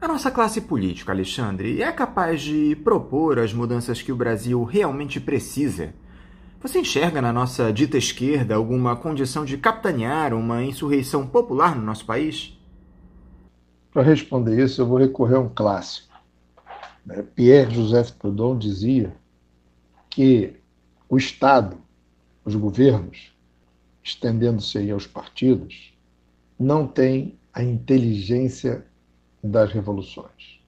A nossa classe política, Alexandre, é capaz de propor as mudanças que o Brasil realmente precisa? Você enxerga na nossa dita esquerda alguma condição de capitanear uma insurreição popular no nosso país? Para responder isso, eu vou recorrer a um clássico. Pierre-Joseph Proudhon dizia que o Estado, os governos, estendendo-se aí aos partidos, não tem a inteligência das revoluções.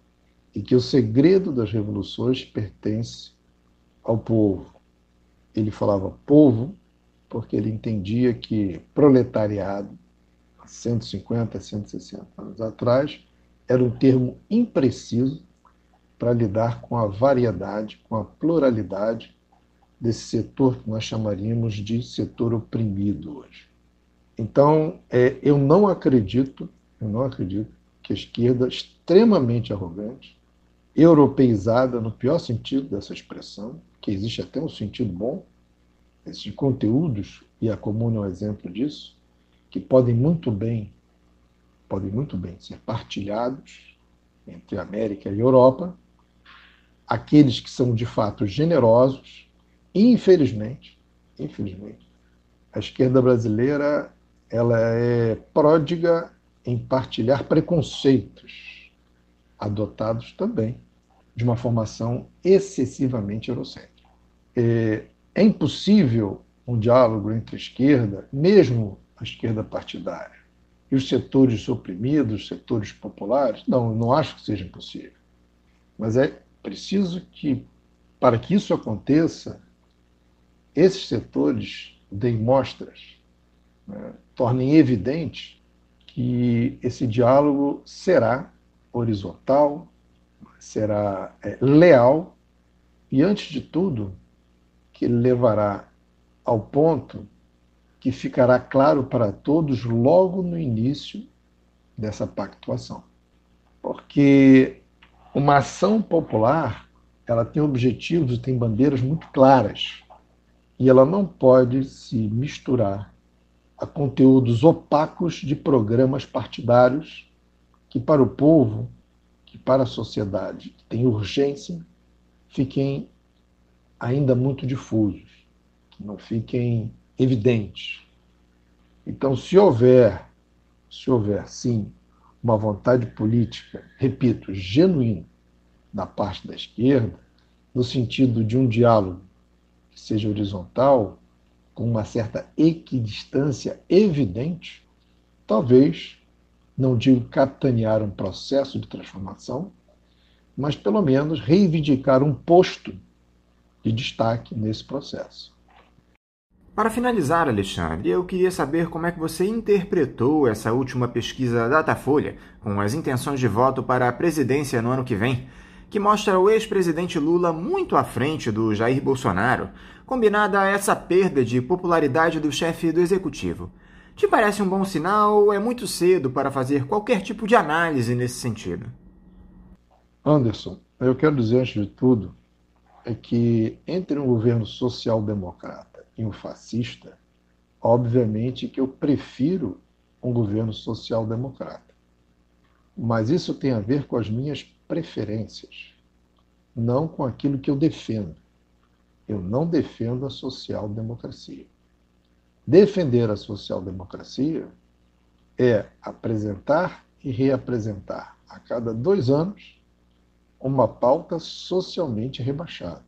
E que o segredo das revoluções pertence ao povo. Ele falava povo porque ele entendia que proletariado, há 150, 160 anos atrás, era um termo impreciso para lidar com a variedade, com a pluralidade desse setor que nós chamaríamos de setor oprimido hoje. Então, eu não acredito que a esquerda, extremamente arrogante, europeizada no pior sentido dessa expressão, que existe até um sentido bom, esses conteúdos, e a Comuna é um exemplo disso, que podem muito bem podem muito bem ser partilhados entre América e Europa, aqueles que são de fato generosos, e infelizmente, a esquerda brasileira ela é pródiga em partilhar preconceitos adotados também de uma formação excessivamente eurocêntrica. É impossível um diálogo entre a esquerda, mesmo a esquerda partidária, e os setores oprimidos, os setores populares? Não acho que seja impossível. Mas é preciso que, para que isso aconteça, esses setores deem mostras, né, tornem evidente que esse diálogo será horizontal, será leal e, antes de tudo, que levará ao ponto que ficará claro para todos logo no início dessa pactuação. Porque uma ação popular, ela tem objetivos e tem bandeiras muito claras. E ela não pode se misturar a conteúdos opacos de programas partidários que, para o povo, que para a sociedade que tem urgência, fiquem ainda muito difusos, que não fiquem evidentes. Então, se houver sim uma vontade política, repito, genuína, da parte da esquerda, no sentido de um diálogo que seja horizontal, com uma certa equidistância evidente, talvez, não digo capitanear um processo de transformação, mas pelo menos reivindicar um posto de destaque nesse processo. Para finalizar, Alexandre, eu queria saber como é que você interpretou essa última pesquisa Datafolha, com as intenções de voto para a presidência no ano que vem, que mostra o ex-presidente Lula muito à frente do Jair Bolsonaro, combinada a essa perda de popularidade do chefe do executivo. Te parece um bom sinal ou é muito cedo para fazer qualquer tipo de análise nesse sentido? Anderson, eu quero dizer, antes de tudo, é que entre um governo social-democrata e um fascista, obviamente que eu prefiro um governo social-democrata. Mas isso tem a ver com as minhas preferências, não com aquilo que eu defendo. Eu não defendo a social-democracia. Defender a social-democracia é apresentar e reapresentar a cada 2 anos uma pauta socialmente rebaixada.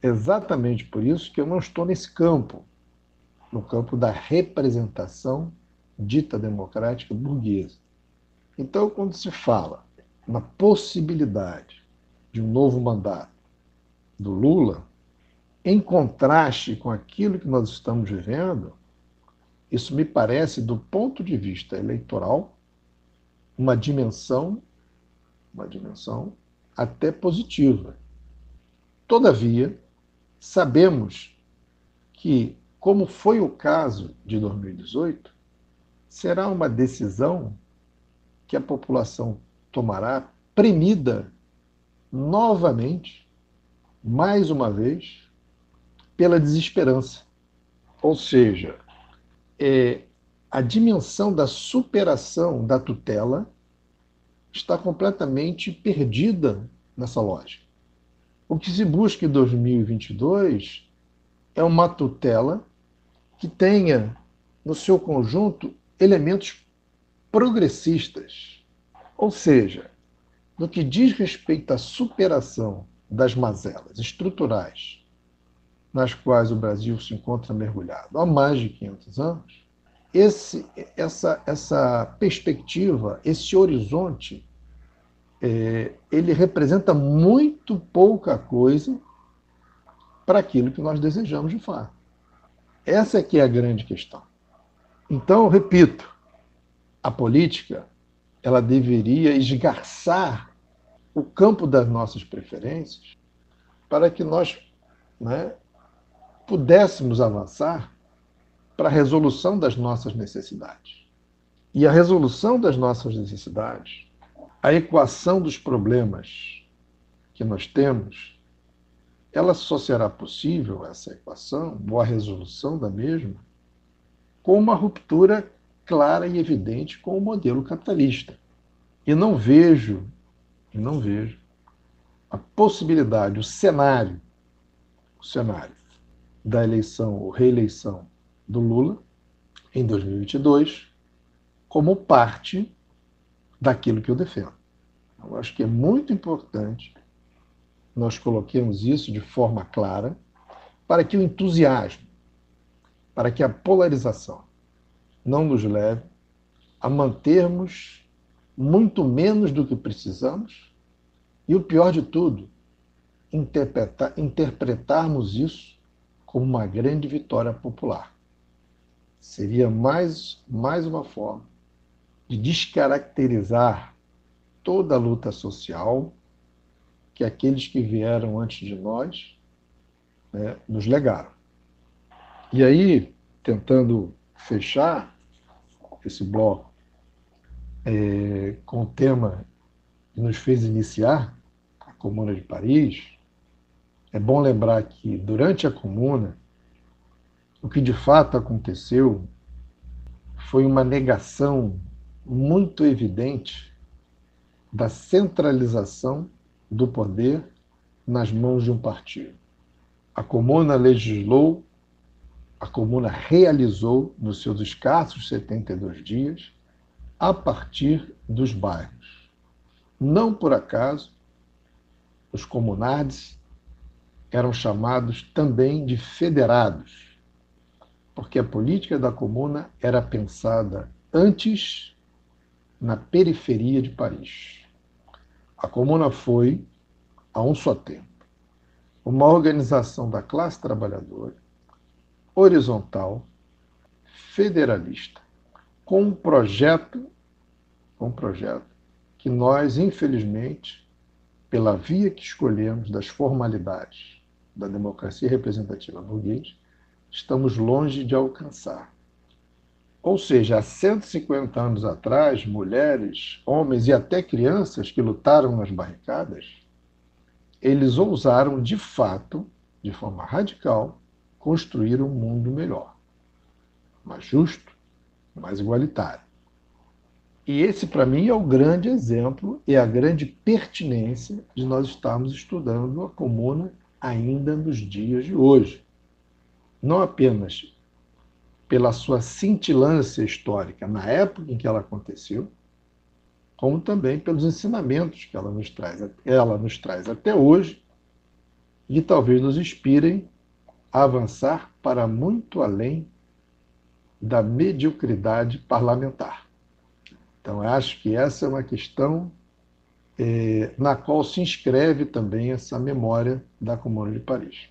Exatamente por isso que eu não estou nesse campo, no campo da representação dita democrática burguesa. Então, quando se fala na possibilidade de um novo mandato do Lula, em contraste com aquilo que nós estamos vivendo, isso me parece, do ponto de vista eleitoral, uma dimensão até positiva. Todavia, sabemos que, como foi o caso de 2018, será uma decisão que a população tomará premida novamente, mais uma vez, pela desesperança. Ou seja, a dimensão da superação da tutela está completamente perdida nessa lógica. O que se busca em 2022 é uma tutela que tenha, no seu conjunto, elementos progressistas. Ou seja, no que diz respeito à superação das mazelas estruturais nas quais o Brasil se encontra mergulhado há mais de 500 anos, essa perspectiva, esse horizonte, ele representa muito pouca coisa para aquilo que nós desejamos de fato. Essa é que é a grande questão. Então, repito, a política ela deveria esgarçar o campo das nossas preferências para que nós, pudéssemos avançar para a resolução das nossas necessidades. E a resolução das nossas necessidades, a equação dos problemas que nós temos, ela só será possível, essa equação, ou a resolução da mesma, com uma ruptura clara e evidente com o modelo capitalista. E não vejo a possibilidade, o cenário da eleição ou reeleição do Lula em 2022 como parte daquilo que eu defendo. Eu acho que é muito importante nós coloquemos isso de forma clara para que o entusiasmo, para que a polarização não nos leve a mantermos muito menos do que precisamos e, o pior de tudo, interpretarmos isso como uma grande vitória popular. Seria mais uma forma de descaracterizar toda a luta social que aqueles que vieram antes de nós, né, nos legaram. E aí, tentando fechar esse bloco com o tema que nos fez iniciar, a Comuna de Paris, é bom lembrar que, durante a Comuna, o que de fato aconteceu foi uma negação muito evidente da centralização do poder nas mãos de um partido. A Comuna legislou, a Comuna realizou, nos seus escassos 72 dias, a partir dos bairros. Não por acaso, os comunardes eram chamados também de federados, porque a política da Comuna era pensada antes na periferia de Paris. A Comuna foi, a um só tempo, uma organização da classe trabalhadora, horizontal, federalista, com um projeto que nós, infelizmente, pela via que escolhemos das formalidades da democracia representativa burguesa, estamos longe de alcançar. Ou seja, há 150 anos atrás, mulheres, homens e até crianças que lutaram nas barricadas, eles ousaram, de fato, de forma radical, construir um mundo melhor, mais justo, mais igualitário. E esse, para mim, é o grande exemplo e a grande pertinência de nós estarmos estudando a Comuna ainda nos dias de hoje. Não apenas pela sua cintilância histórica na época em que ela aconteceu, como também pelos ensinamentos que ela nos traz até hoje e talvez nos inspirem a avançar para muito além da mediocridade parlamentar. Então, acho que essa é uma questão na qual se inscreve também essa memória da Comuna de Paris.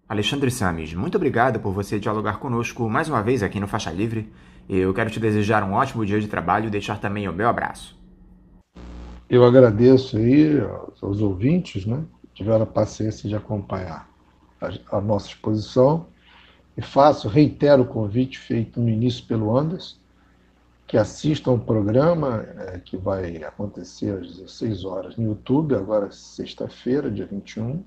Alexandre Sames, muito obrigado por você dialogar conosco mais uma vez aqui no Faixa Livre. Eu quero te desejar um ótimo dia de trabalho e deixar também o meu abraço. Eu agradeço aí aos ouvintes, né, que tiveram a paciência de acompanhar a nossa exposição e reitero o convite feito no início pelo Anderson, que assistam o programa que vai acontecer às 16 horas no YouTube, agora sexta-feira, dia 21,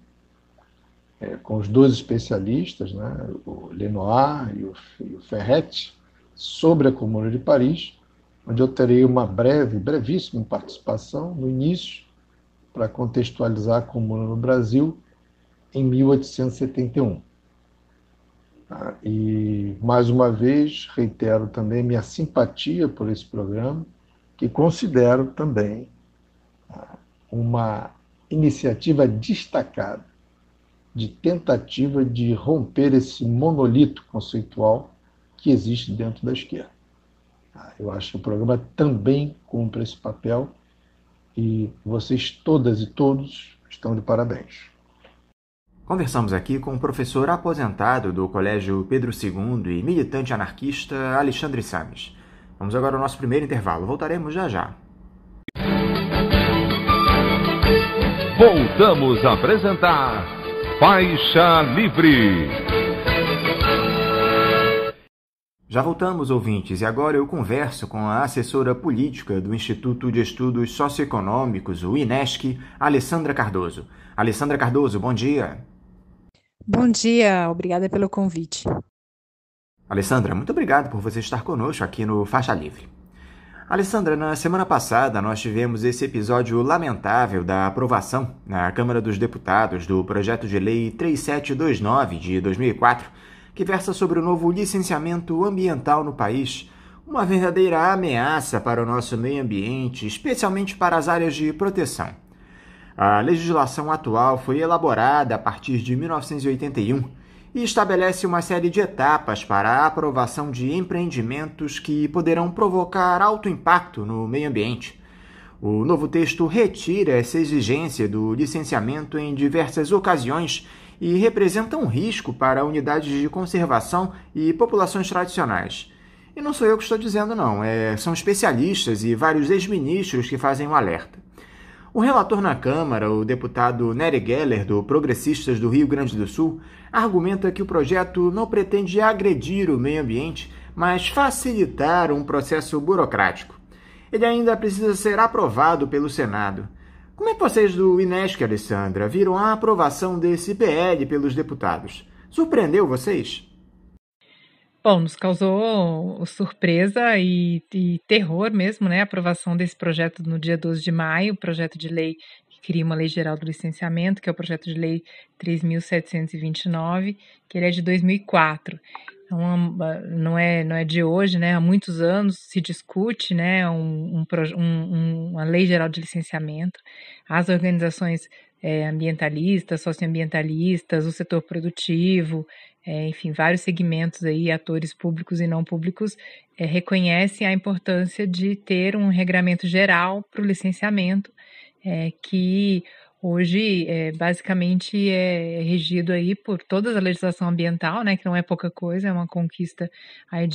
com os dois especialistas, né, o Lenoir e o Ferretti, sobre a Comuna de Paris, onde eu terei uma brevíssima participação no início, para contextualizar a Comuna no Brasil em 1871. E, mais uma vez, reitero também minha simpatia por esse programa, que considero também uma iniciativa destacada de tentativa de romper esse monolito conceitual que existe dentro da esquerda. Eu acho que o programa também cumpre esse papel e vocês todas e todos estão de parabéns. Conversamos aqui com o professor aposentado do Colégio Pedro II e militante anarquista Alexandre Sames. Vamos agora ao nosso primeiro intervalo. Voltaremos já já. Voltamos a apresentar Faixa Livre. Já voltamos, ouvintes, e agora eu converso com a assessora política do Instituto de Estudos Socioeconômicos, o INESC, Alessandra Cardoso. Alessandra Cardoso, bom dia. Bom dia, obrigada pelo convite. Alessandra, muito obrigado por você estar conosco aqui no Faixa Livre. Alessandra, na semana passada nós tivemos esse episódio lamentável da aprovação na Câmara dos Deputados do projeto de lei 3729 de 2004, que versa sobre o novo licenciamento ambiental no país, uma verdadeira ameaça para o nosso meio ambiente, especialmente para as áreas de proteção. A legislação atual foi elaborada a partir de 1981 e estabelece uma série de etapas para a aprovação de empreendimentos que poderão provocar alto impacto no meio ambiente. O novo texto retira essa exigência do licenciamento em diversas ocasiões e representa um risco para unidades de conservação e populações tradicionais. E não sou eu que estou dizendo, não. São especialistas e vários ex-ministros que fazem um alerta. O relator na Câmara, o deputado Nery Geller, do Progressistas do Rio Grande do Sul, argumenta que o projeto não pretende agredir o meio ambiente, mas facilitar um processo burocrático. Ele ainda precisa ser aprovado pelo Senado. Como é que vocês do INESC, Alessandra, viram a aprovação desse PL pelos deputados? Surpreendeu vocês? Bom, nos causou surpresa e terror mesmo, né? A aprovação desse projeto no dia 12 de maio, projeto de lei que cria uma lei geral do licenciamento, que é o projeto de lei 3.729, que ele é de 2004. Então, não é de hoje, né? Há muitos anos se discute, né, uma lei geral de licenciamento. As organizações ambientalistas, socioambientalistas, o setor produtivo, enfim, vários segmentos aí, atores públicos e não públicos, reconhecem a importância de ter um regramento geral para o licenciamento, que hoje basicamente é regido aí por toda a legislação ambiental, né, que não é pouca coisa, é uma conquista aí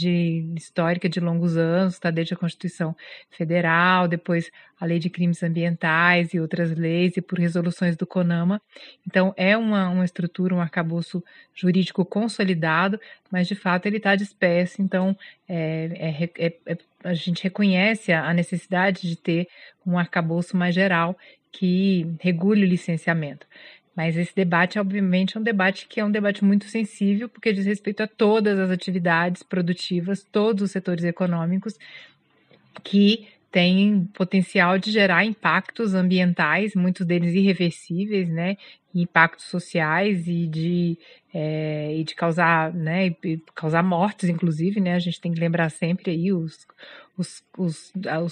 histórica de longos anos, está desde a Constituição Federal, depois a Lei de Crimes Ambientais e outras leis, e por resoluções do CONAMA. Então, é uma estrutura, um arcabouço jurídico consolidado, mas, de fato, ele está disperso. Então, a gente reconhece a necessidade de ter um arcabouço mais geral que regule o licenciamento. Mas esse debate, obviamente, é um debate muito sensível, porque diz respeito a todas as atividades produtivas, todos os setores econômicos que têm potencial de gerar impactos ambientais, muitos deles irreversíveis, né, impactos sociais e de causar, né, causar mortes, inclusive, né. A gente tem que lembrar sempre aí os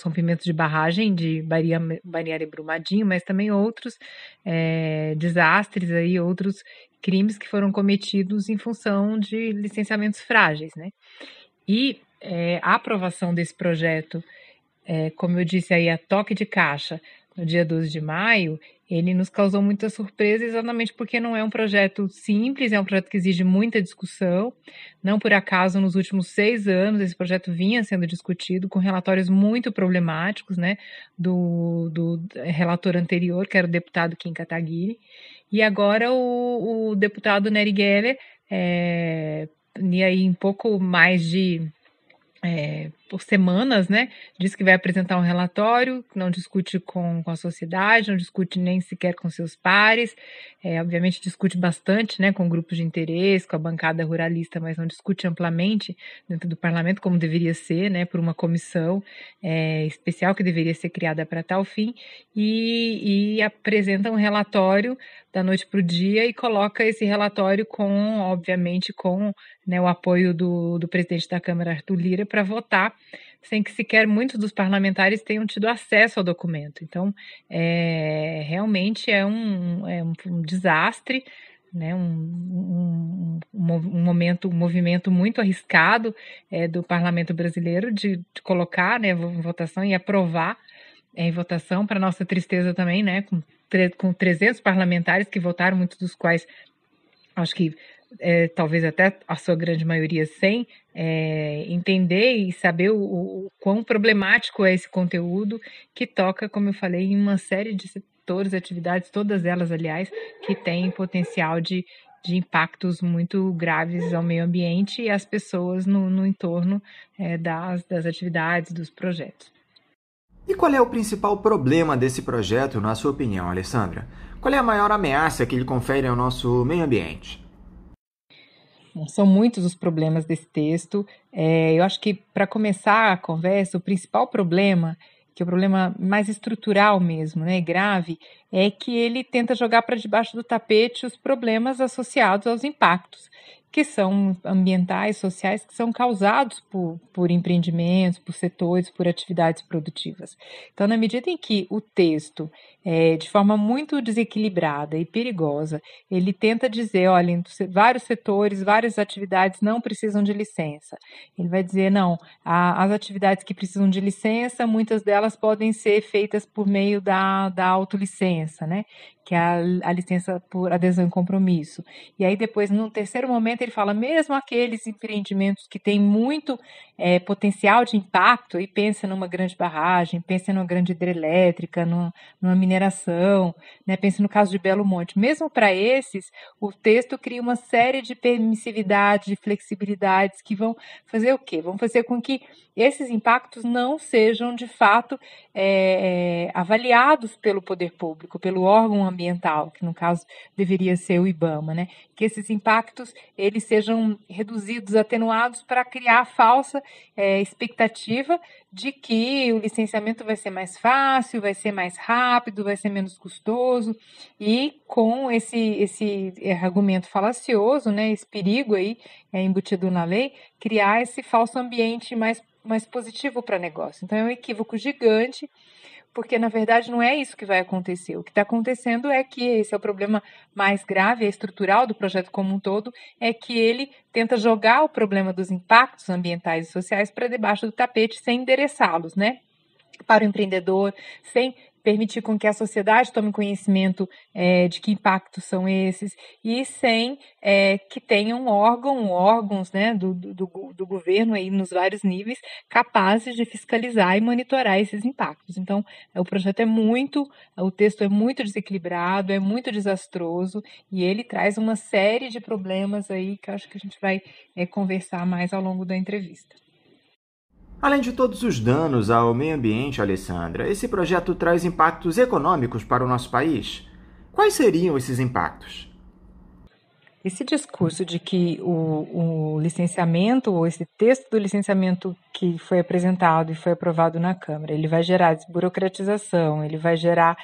rompimentos de barragem de Balneário Brumadinho, mas também outros desastres aí, outros crimes que foram cometidos em função de licenciamentos frágeis, né. E a aprovação desse projeto, como eu disse aí, a toque de caixa, no dia 12 de maio, ele nos causou muita surpresa, exatamente porque não é um projeto simples, é um projeto que exige muita discussão. Não por acaso, nos últimos 6 anos, esse projeto vinha sendo discutido com relatórios muito problemáticos, né, do relator anterior, que era o deputado Kim Kataguiri, e agora o deputado Nery Geller, e aí em pouco mais de por semanas, né, diz que vai apresentar um relatório, não discute com a sociedade, não discute nem sequer com seus pares, obviamente discute bastante, né, com grupos de interesse, com a bancada ruralista, mas não discute amplamente dentro do parlamento, como deveria ser, né, por uma comissão especial que deveria ser criada para tal fim, e apresenta um relatório da noite para o dia e coloca esse relatório obviamente, com, né, o apoio do presidente da Câmara, Arthur Lira, para votar, sem que sequer muitos dos parlamentares tenham tido acesso ao documento. Então, realmente é um desastre, né, um movimento muito arriscado do parlamento brasileiro de colocar, né, em votação e aprovar em votação, para nossa tristeza também, né, com 300 parlamentares que votaram, muitos dos quais, acho que talvez até a sua grande maioria sem entender e saber o quão problemático é esse conteúdo, que toca, como eu falei, em uma série de setores, atividades, todas elas, aliás, que têm potencial de impactos muito graves ao meio ambiente e às pessoas no entorno das atividades, dos projetos. E qual é o principal problema desse projeto, na sua opinião, Alessandra? Qual é a maior ameaça que ele confere ao nosso meio ambiente? São muitos os problemas desse texto. Eu acho que, para começar a conversa, o principal problema, que é o problema mais estrutural mesmo, né, grave, é que ele tenta jogar para debaixo do tapete os problemas associados aos impactos, que são ambientais, sociais, que são causados por empreendimentos, por setores, por atividades produtivas. Então, na medida em que o texto, de forma muito desequilibrada e perigosa, ele tenta dizer, olha, vários setores, várias atividades não precisam de licença. Ele vai dizer, não, as atividades que precisam de licença, muitas delas podem ser feitas por meio da autolicença, né? Que é a licença por adesão e compromisso. E aí depois, no terceiro momento, ele fala, mesmo aqueles empreendimentos que têm muito potencial de impacto, e pensa numa grande barragem, pensa numa grande hidrelétrica, numa mineração, né, pensa no caso de Belo Monte, mesmo para esses, o texto cria uma série de permissividades, de flexibilidades que vão fazer o quê? Vão fazer com que esses impactos não sejam, de fato, avaliados pelo poder público, pelo órgão ambiental, que no caso deveria ser o IBAMA, né? Que esses impactos eles sejam reduzidos, atenuados, para criar a falsa expectativa de que o licenciamento vai ser mais fácil, vai ser mais rápido, vai ser menos custoso, e com esse argumento falacioso, né, esse perigo aí embutido na lei, criar esse falso ambiente mais positivo para negócio. Então é um equívoco gigante, porque na verdade não é isso que vai acontecer. O que está acontecendo é que esse é o problema mais grave, estrutural do projeto como um todo, é que ele tenta jogar o problema dos impactos ambientais e sociais para debaixo do tapete sem endereçá-los, né? Para o empreendedor, sem permitir com que a sociedade tome conhecimento de que impactos são esses, e sem que tenham órgãos, né, do governo aí nos vários níveis capazes de fiscalizar e monitorar esses impactos. Então, o texto é muito desequilibrado, é muito desastroso, e ele traz uma série de problemas aí que eu acho que a gente vai conversar mais ao longo da entrevista. Além de todos os danos ao meio ambiente, Alessandra, esse projeto traz impactos econômicos para o nosso país? Quais seriam esses impactos? Esse discurso de que o licenciamento, ou esse texto do licenciamento que foi apresentado e foi aprovado na Câmara, ele vai gerar desburocratização, ele vai gerar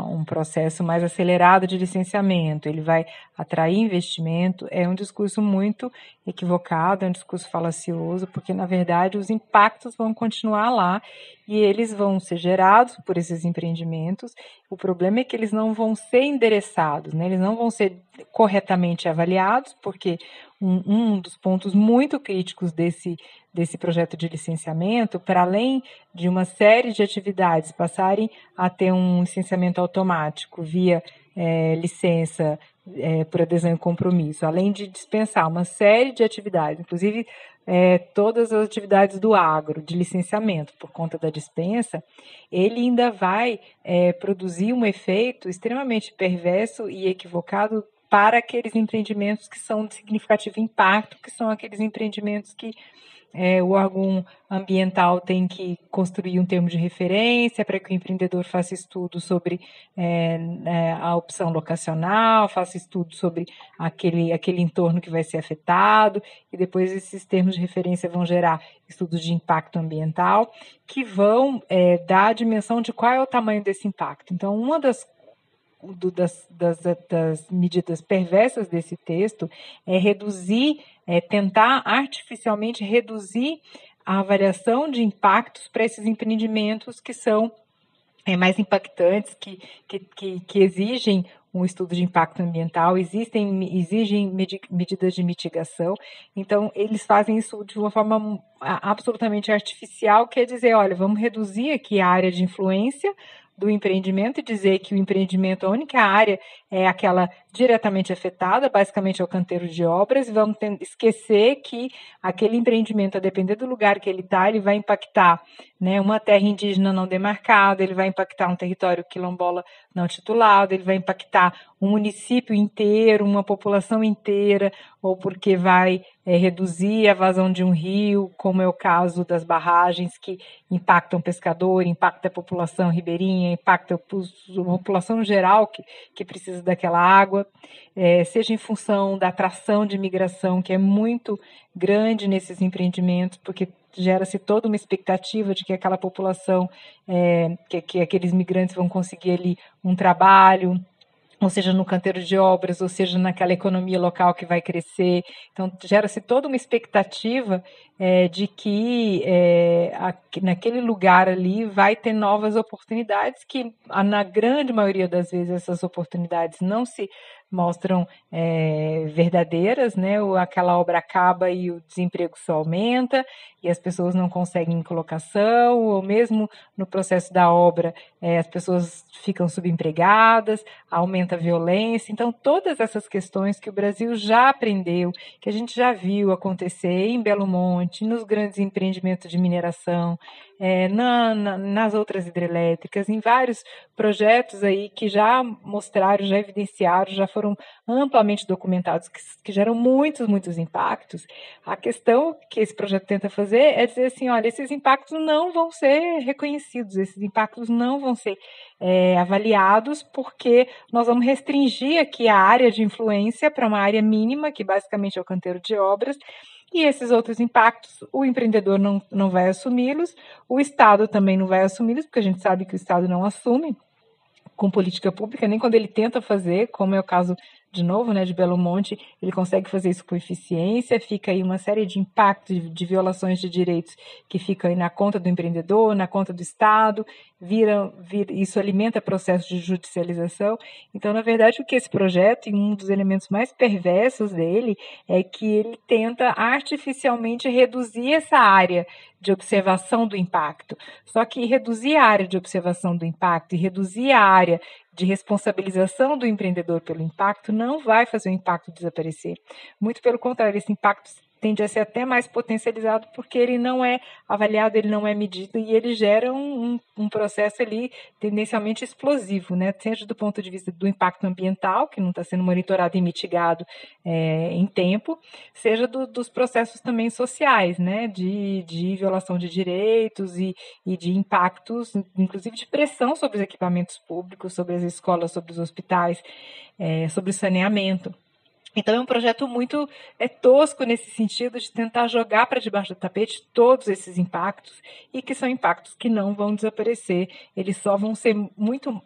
um processo mais acelerado de licenciamento, ele vai atrair investimento, é um discurso muito equivocado, é um discurso falacioso, porque na verdade os impactos vão continuar lá e eles vão ser gerados por esses empreendimentos. O problema é que eles não vão ser endereçados, né? Eles não vão ser corretamente avaliados, porque um dos pontos muito críticos desse projeto de licenciamento, para além de uma série de atividades passarem a ter um licenciamento automático via licença por adesão e compromisso, além de dispensar uma série de atividades, inclusive todas as atividades do agro, de licenciamento por conta da dispensa, ele ainda vai produzir um efeito extremamente perverso e equivocado para aqueles empreendimentos que são de significativo impacto, que são aqueles empreendimentos que o órgão ambiental tem que construir um termo de referência para que o empreendedor faça estudo sobre a opção locacional, faça estudo sobre aquele entorno que vai ser afetado, e depois esses termos de referência vão gerar estudos de impacto ambiental que vão dar a dimensão de qual é o tamanho desse impacto. Então, uma das medidas perversas desse texto é tentar artificialmente reduzir a avaliação de impactos para esses empreendimentos que são mais impactantes, que exigem um estudo de impacto ambiental, exigem medidas de mitigação. Então, eles fazem isso de uma forma absolutamente artificial, quer dizer, olha, vamos reduzir aqui a área de influência do empreendimento e dizer que o empreendimento, a única área é aquela diretamente afetada, basicamente é o canteiro de obras, e vamos esquecer que aquele empreendimento, a depender do lugar que ele está, ele vai impactar, né, uma terra indígena não demarcada, ele vai impactar um território quilombola não titulado, ele vai impactar um município inteiro, uma população inteira, ou porque vai reduzir a vazão de um rio, como é o caso das barragens que impactam o pescador, impacta a população ribeirinha, impacta a população geral que precisa daquela água. seja em função da atração de imigração, que é muito grande nesses empreendimentos, porque gera-se toda uma expectativa de que aquela população, que aqueles migrantes vão conseguir ali um trabalho, ou seja, no canteiro de obras, ou seja, naquela economia local que vai crescer. Então, gera-se toda uma expectativa de que naquele lugar ali vai ter novas oportunidades, que na grande maioria das vezes essas oportunidades não se mostram verdadeiras, né? Aquela obra acaba e o desemprego só aumenta e as pessoas não conseguem colocação, ou mesmo no processo da obra as pessoas ficam subempregadas, aumenta a violência. Então, todas essas questões que o Brasil já aprendeu, que a gente já viu acontecer em Belo Monte, nos grandes empreendimentos de mineração, nas outras hidrelétricas, em vários projetos aí que já mostraram, já evidenciaram, já foram amplamente documentados, que geram muitos, muitos impactos. A questão que esse projeto tenta fazer é dizer assim, olha, esses impactos não vão ser reconhecidos, esses impactos não vão ser avaliados, porque nós vamos restringir aqui a área de influência para uma área mínima, que basicamente é o canteiro de obras, e esses outros impactos, o empreendedor não vai assumi-los, o Estado também não vai assumi-los, porque a gente sabe que o Estado não assume com política pública, nem quando ele tenta fazer, como é o caso, de novo, né, de Belo Monte, ele consegue fazer isso com eficiência, fica aí uma série de impactos, de violações de direitos que ficam aí na conta do empreendedor, na conta do Estado, isso alimenta processos de judicialização. Então, na verdade, o que esse projeto, e um dos elementos mais perversos dele, é que ele tenta artificialmente reduzir essa área de observação do impacto. Só que reduzir a área de observação do impacto e reduzir a área de responsabilização do empreendedor pelo impacto não vai fazer o impacto desaparecer. Muito pelo contrário, esse impacto tende a ser até mais potencializado porque ele não é avaliado, ele não é medido e ele gera um processo ali tendencialmente explosivo, né? Seja do ponto de vista do impacto ambiental, que não está sendo monitorado e mitigado em tempo, seja dos processos também sociais, né? De violação de direitos e de impactos, inclusive de pressão sobre os equipamentos públicos, sobre as escolas, sobre os hospitais, sobre o saneamento. Então, é um projeto muito tosco nesse sentido de tentar jogar para debaixo do tapete todos esses impactos e que são impactos que não vão desaparecer, eles só vão ser muito,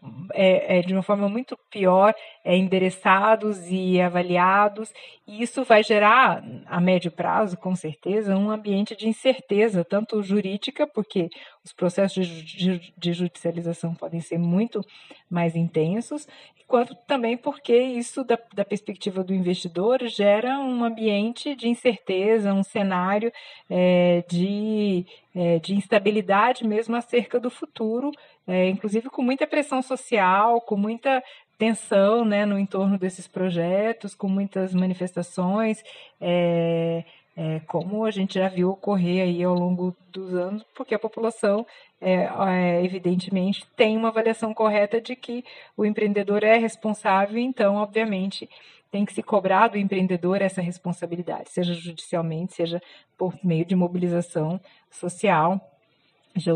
de uma forma muito pior, endereçados e avaliados, e isso vai gerar, a médio prazo, com certeza, um ambiente de incerteza, tanto jurídica, porque os processos de judicialização podem ser muito mais intensos, quanto também porque isso, da perspectiva do investidor, gera um ambiente de incerteza, um cenário de instabilidade mesmo acerca do futuro, inclusive com muita pressão social, com muita tensão, né, no entorno desses projetos, com muitas manifestações, como a gente já viu ocorrer aí ao longo dos anos, porque a população, evidentemente, tem uma avaliação correta de que o empreendedor é responsável, então, obviamente, tem que se cobrar do empreendedor essa responsabilidade, seja judicialmente, seja por meio de mobilização social de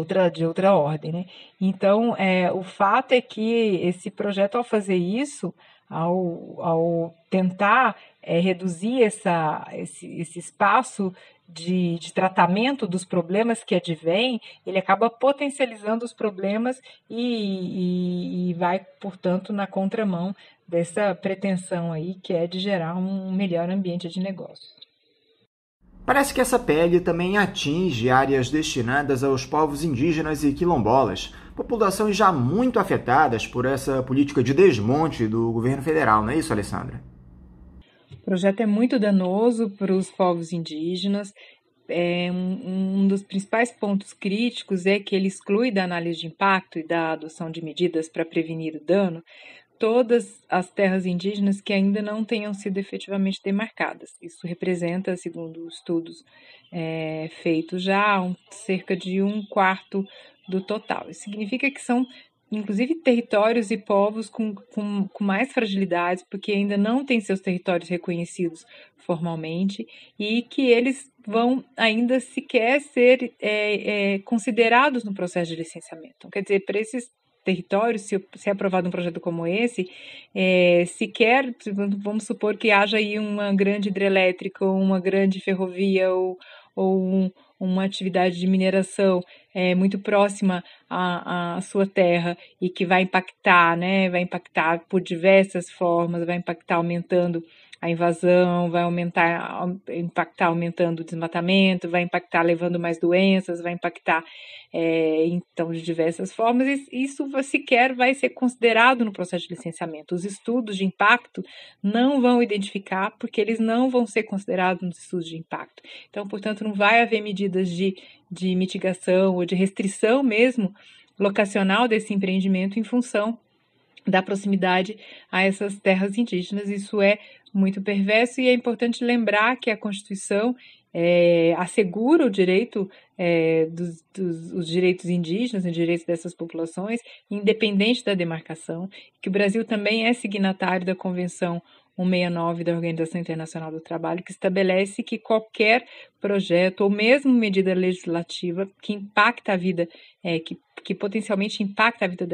outra ordem, né? Então, o fato é que esse projeto, ao fazer isso, ao tentar reduzir esse espaço de tratamento dos problemas que advêm, ele acaba potencializando os problemas e vai, portanto, na contramão dessa pretensão aí, que é de gerar um melhor ambiente de negócio. Parece que essa PL também atinge áreas destinadas aos povos indígenas e quilombolas, populações já muito afetadas por essa política de desmonte do governo federal, não é isso, Alessandra? O projeto é muito danoso para os povos indígenas. Um dos principais pontos críticos é que ele exclui da análise de impacto e da adoção de medidas para prevenir o dano todas as terras indígenas que ainda não tenham sido efetivamente demarcadas. Isso representa, segundo estudos feitos já, cerca de 1/4 do total. Isso significa que são, inclusive, territórios e povos com mais fragilidades, porque ainda não têm seus territórios reconhecidos formalmente e que eles vão ainda sequer ser considerados no processo de licenciamento. Então, quer dizer, para esses territórios, se é aprovado um projeto como esse, sequer, vamos supor que haja aí uma grande hidrelétrica, ou uma grande ferrovia, ou uma atividade de mineração muito próxima à sua terra e que vai impactar, né? Vai impactar por diversas formas, vai impactar aumentando a invasão, vai impactar aumentando o desmatamento, vai impactar levando mais doenças, vai impactar então de diversas formas, e isso sequer vai ser considerado no processo de licenciamento. Os estudos de impacto não vão identificar, porque eles não vão ser considerados nos estudos de impacto. Então, portanto, não vai haver medidas de mitigação ou de restrição mesmo locacional desse empreendimento em função da proximidade a essas terras indígenas. Isso é muito perverso, e é importante lembrar que a Constituição assegura o direito os direitos indígenas, os direitos dessas populações, independente da demarcação, que o Brasil também é signatário da Convenção 169 da Organização Internacional do Trabalho, que estabelece que qualquer projeto ou mesmo medida legislativa que impacta a vida, que potencialmente impacta a vida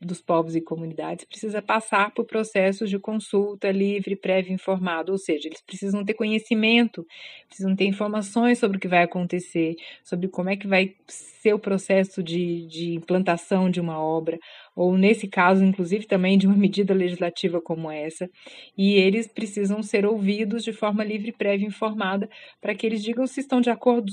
dos povos e comunidades, precisa passar por processos de consulta livre, prévia e informada, ou seja, eles precisam ter conhecimento, precisam ter informações sobre o que vai acontecer, sobre como é que vai ser o processo de implantação de uma obra, ou nesse caso, inclusive, também de uma medida legislativa como essa, e eles precisam ser ouvidos de forma livre, prévia e informada, para que eles digam se estão de acordo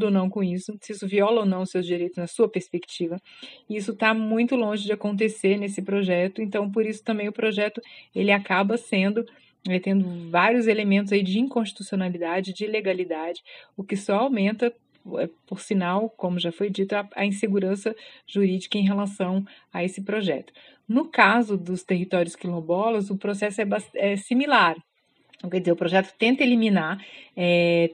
ou não com isso, se isso viola ou não os seus direitos na sua perspectiva. E isso está muito longe de acontecer nesse projeto, então por isso também o projeto ele acaba tendo vários elementos aí de inconstitucionalidade, de ilegalidade, o que só aumenta, por sinal, como já foi dito, a insegurança jurídica em relação a esse projeto. No caso dos territórios quilombolas, o processo é similar. Quer dizer, o projeto tenta eliminar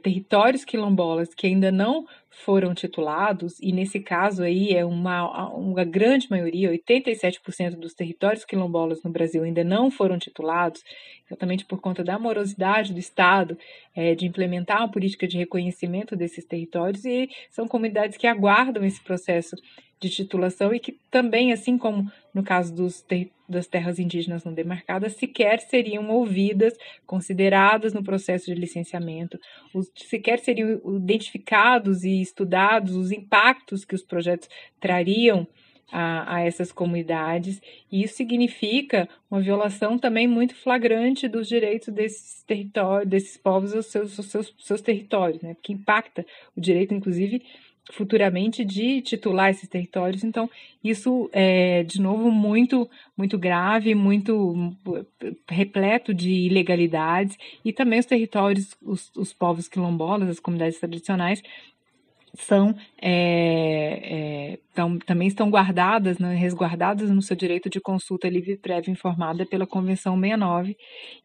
territórios quilombolas que ainda não foram titulados, e nesse caso aí é uma grande maioria, 87% dos territórios quilombolas no Brasil ainda não foram titulados, exatamente por conta da morosidade do Estado de implementar uma política de reconhecimento desses territórios, e são comunidades que aguardam esse processo de titulação e que também, assim como no caso das terras indígenas não demarcadas, sequer seriam ouvidas, consideradas no processo de licenciamento, sequer seriam identificados e estudados os impactos que os projetos trariam a essas comunidades, e isso significa uma violação também muito flagrante dos direitos desses territórios, desses povos aos seus territórios, né? Que impacta o direito, inclusive, futuramente de titular esses territórios. Então, isso é, de novo, muito, muito grave, muito repleto de ilegalidades, e também os territórios, os povos quilombolas, as comunidades tradicionais, também estão guardadas, né, resguardadas no seu direito de consulta livre, prévia e informada pela Convenção 69.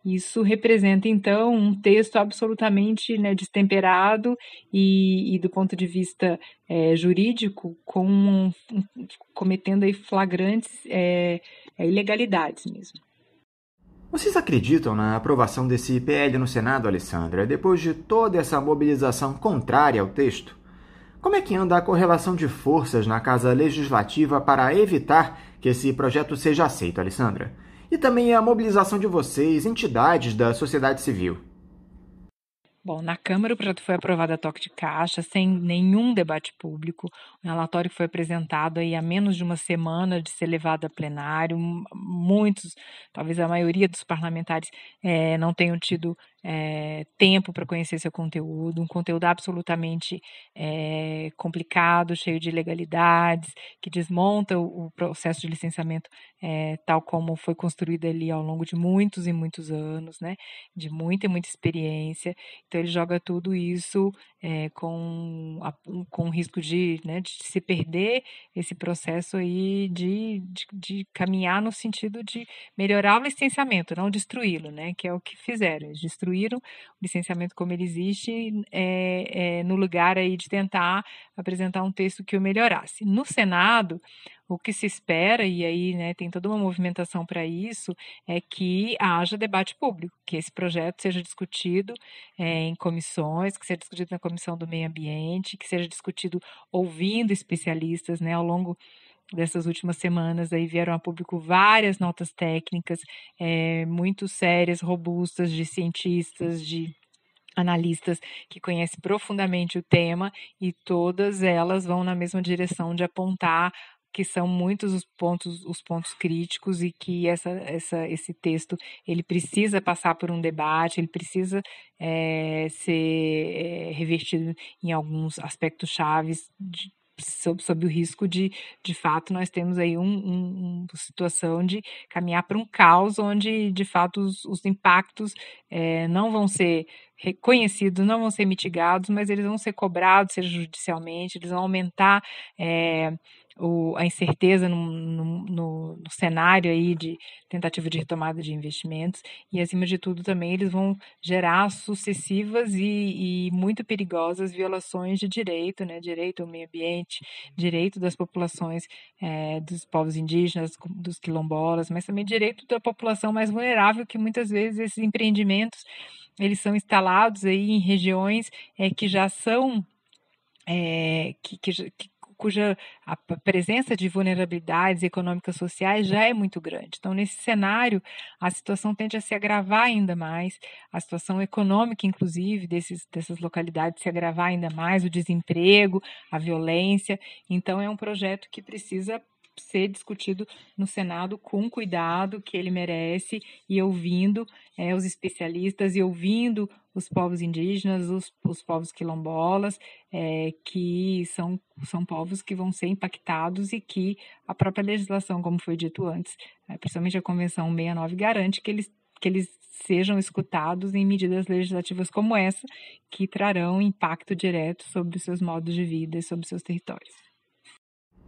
Isso representa, então, um texto absolutamente, né, destemperado e do ponto de vista jurídico, cometendo aí flagrantes ilegalidades mesmo. Vocês acreditam na aprovação desse PL no Senado, Alessandra, depois de toda essa mobilização contrária ao texto? Como é que anda a correlação de forças na Casa Legislativa para evitar que esse projeto seja aceito, Alessandra? E também a mobilização de vocês, entidades da sociedade civil. Bom, na Câmara o projeto foi aprovado a toque de caixa, sem nenhum debate público. O relatório foi apresentado aí há menos de uma semana de ser levado a plenário. Muitos, talvez a maioria dos parlamentares não tenham tido tempo para conhecer seu conteúdo, um conteúdo absolutamente complicado, cheio de ilegalidades, que desmonta o processo de licenciamento tal como foi construído ali ao longo de muitos e muitos anos, né, de muita e muita experiência. Então ele joga tudo isso com risco de se perder esse processo aí de caminhar no sentido de melhorar o licenciamento, não destruí-lo, né, que é o que fizeram. Eles destruíram o licenciamento como ele existe, no lugar aí de tentar apresentar um texto que o melhorasse. No Senado, o que se espera, e aí, né, tem toda uma movimentação para isso, é que haja debate público, que esse projeto seja discutido em comissões, que seja discutido na Comissão do Meio Ambiente, que seja discutido ouvindo especialistas, né, ao longo dessas últimas semanas aí vieram a público várias notas técnicas muito sérias, robustas, de cientistas, de analistas que conhecem profundamente o tema, e todas elas vão na mesma direção de apontar que são muitos os pontos críticos, e que esse texto ele precisa passar por um debate, ele precisa ser revertido em alguns aspectos chaves sob o risco de fato, nós temos aí uma situação de caminhar para um caos onde, de fato, os impactos não vão ser reconhecidos, não vão ser mitigados, mas eles vão ser cobrados, seja judicialmente, eles vão aumentar a incerteza no cenário aí de tentativa de retomada de investimentos, e, acima de tudo, também eles vão gerar sucessivas e muito perigosas violações de direito, né? Direito ao meio ambiente, direito das populações dos povos indígenas, dos quilombolas, mas também direito da população mais vulnerável, que muitas vezes esses empreendimentos eles são instalados aí em regiões que já são cuja a presença de vulnerabilidades econômicas sociais já é muito grande. Então, nesse cenário, a situação tende a se agravar ainda mais, a situação econômica, inclusive, dessas localidades se agravar ainda mais, o desemprego, a violência. Então, é um projeto que precisa ser discutido no Senado com cuidado que ele merece, e ouvindo os especialistas, e ouvindo os povos indígenas, os povos quilombolas, que são povos que vão ser impactados, e que a própria legislação, como foi dito antes, principalmente a Convenção 69, garante que eles sejam escutados em medidas legislativas como essa, que trarão impacto direto sobre os seus modos de vida e sobre os seus territórios.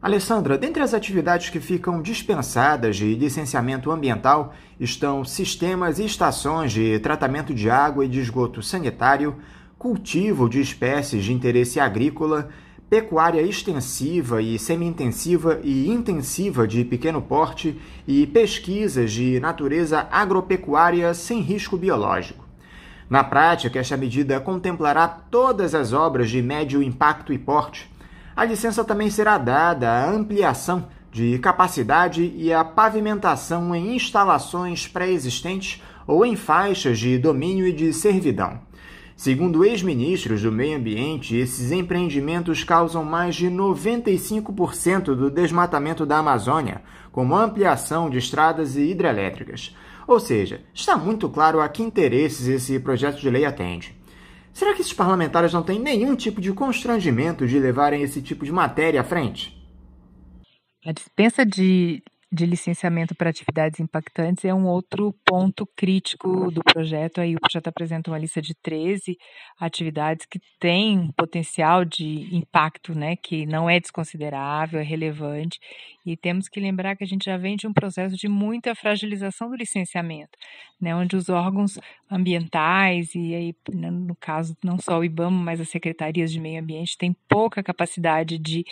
Alessandra, dentre as atividades que ficam dispensadas de licenciamento ambiental estão sistemas e estações de tratamento de água e de esgoto sanitário, cultivo de espécies de interesse agrícola, pecuária extensiva e semi-intensiva e intensiva de pequeno porte e pesquisas de natureza agropecuária sem risco biológico. Na prática, esta medida contemplará todas as obras de médio impacto e porte. A licença também será dada à ampliação de capacidade e à pavimentação em instalações pré-existentes ou em faixas de domínio e de servidão. Segundo ex-ministros do Meio Ambiente, esses empreendimentos causam mais de 95% do desmatamento da Amazônia, como ampliação de estradas e hidrelétricas. Ou seja, está muito claro a que interesses esse projeto de lei atende. Será que esses parlamentares não têm nenhum tipo de constrangimento de levarem esse tipo de matéria à frente? A dispensa de licenciamento para atividades impactantes é um outro ponto crítico do projeto. Aí o projeto apresenta uma lista de 13 atividades que têm potencial de impacto, né, que não é desconsiderável, é relevante, e temos que lembrar que a gente já vem de um processo de muita fragilização do licenciamento, né, onde os órgãos ambientais, e aí, no caso, não só o IBAMA, mas as secretarias de meio ambiente, têm pouca capacidade de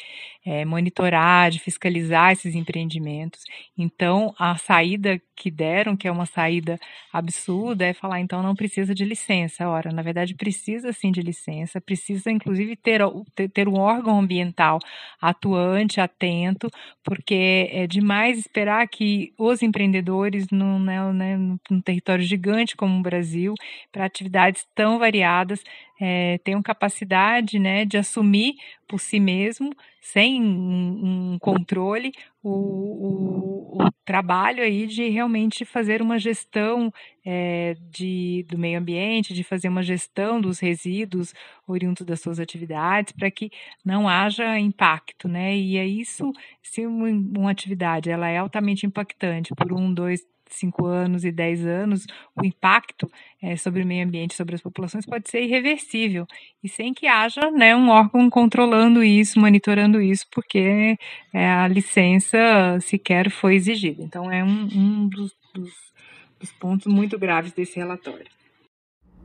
monitorar, de fiscalizar esses empreendimentos. Então, a saída que deram, que é uma saída absurda, é falar, então, não precisa de licença. Ora, na verdade, precisa sim de licença, precisa, inclusive, ter um órgão ambiental atuante, atento, porque é demais esperar que os empreendedores, num território gigante como o Brasil, para atividades tão variadas, tenham capacidade, né, de assumir por si mesmo, sem um controle, o trabalho aí de realmente fazer uma gestão do meio ambiente, de fazer uma gestão dos resíduos oriundos das suas atividades, para que não haja impacto, né? E é isso, se uma atividade ela é altamente impactante por 1, 2, 5 anos e 10 anos, o impacto sobre o meio ambiente, sobre as populações, pode ser irreversível, e sem que haja, né, um órgão controlando isso, monitorando isso, porque a licença sequer foi exigida. Então, é um dos pontos muito graves desse relatório.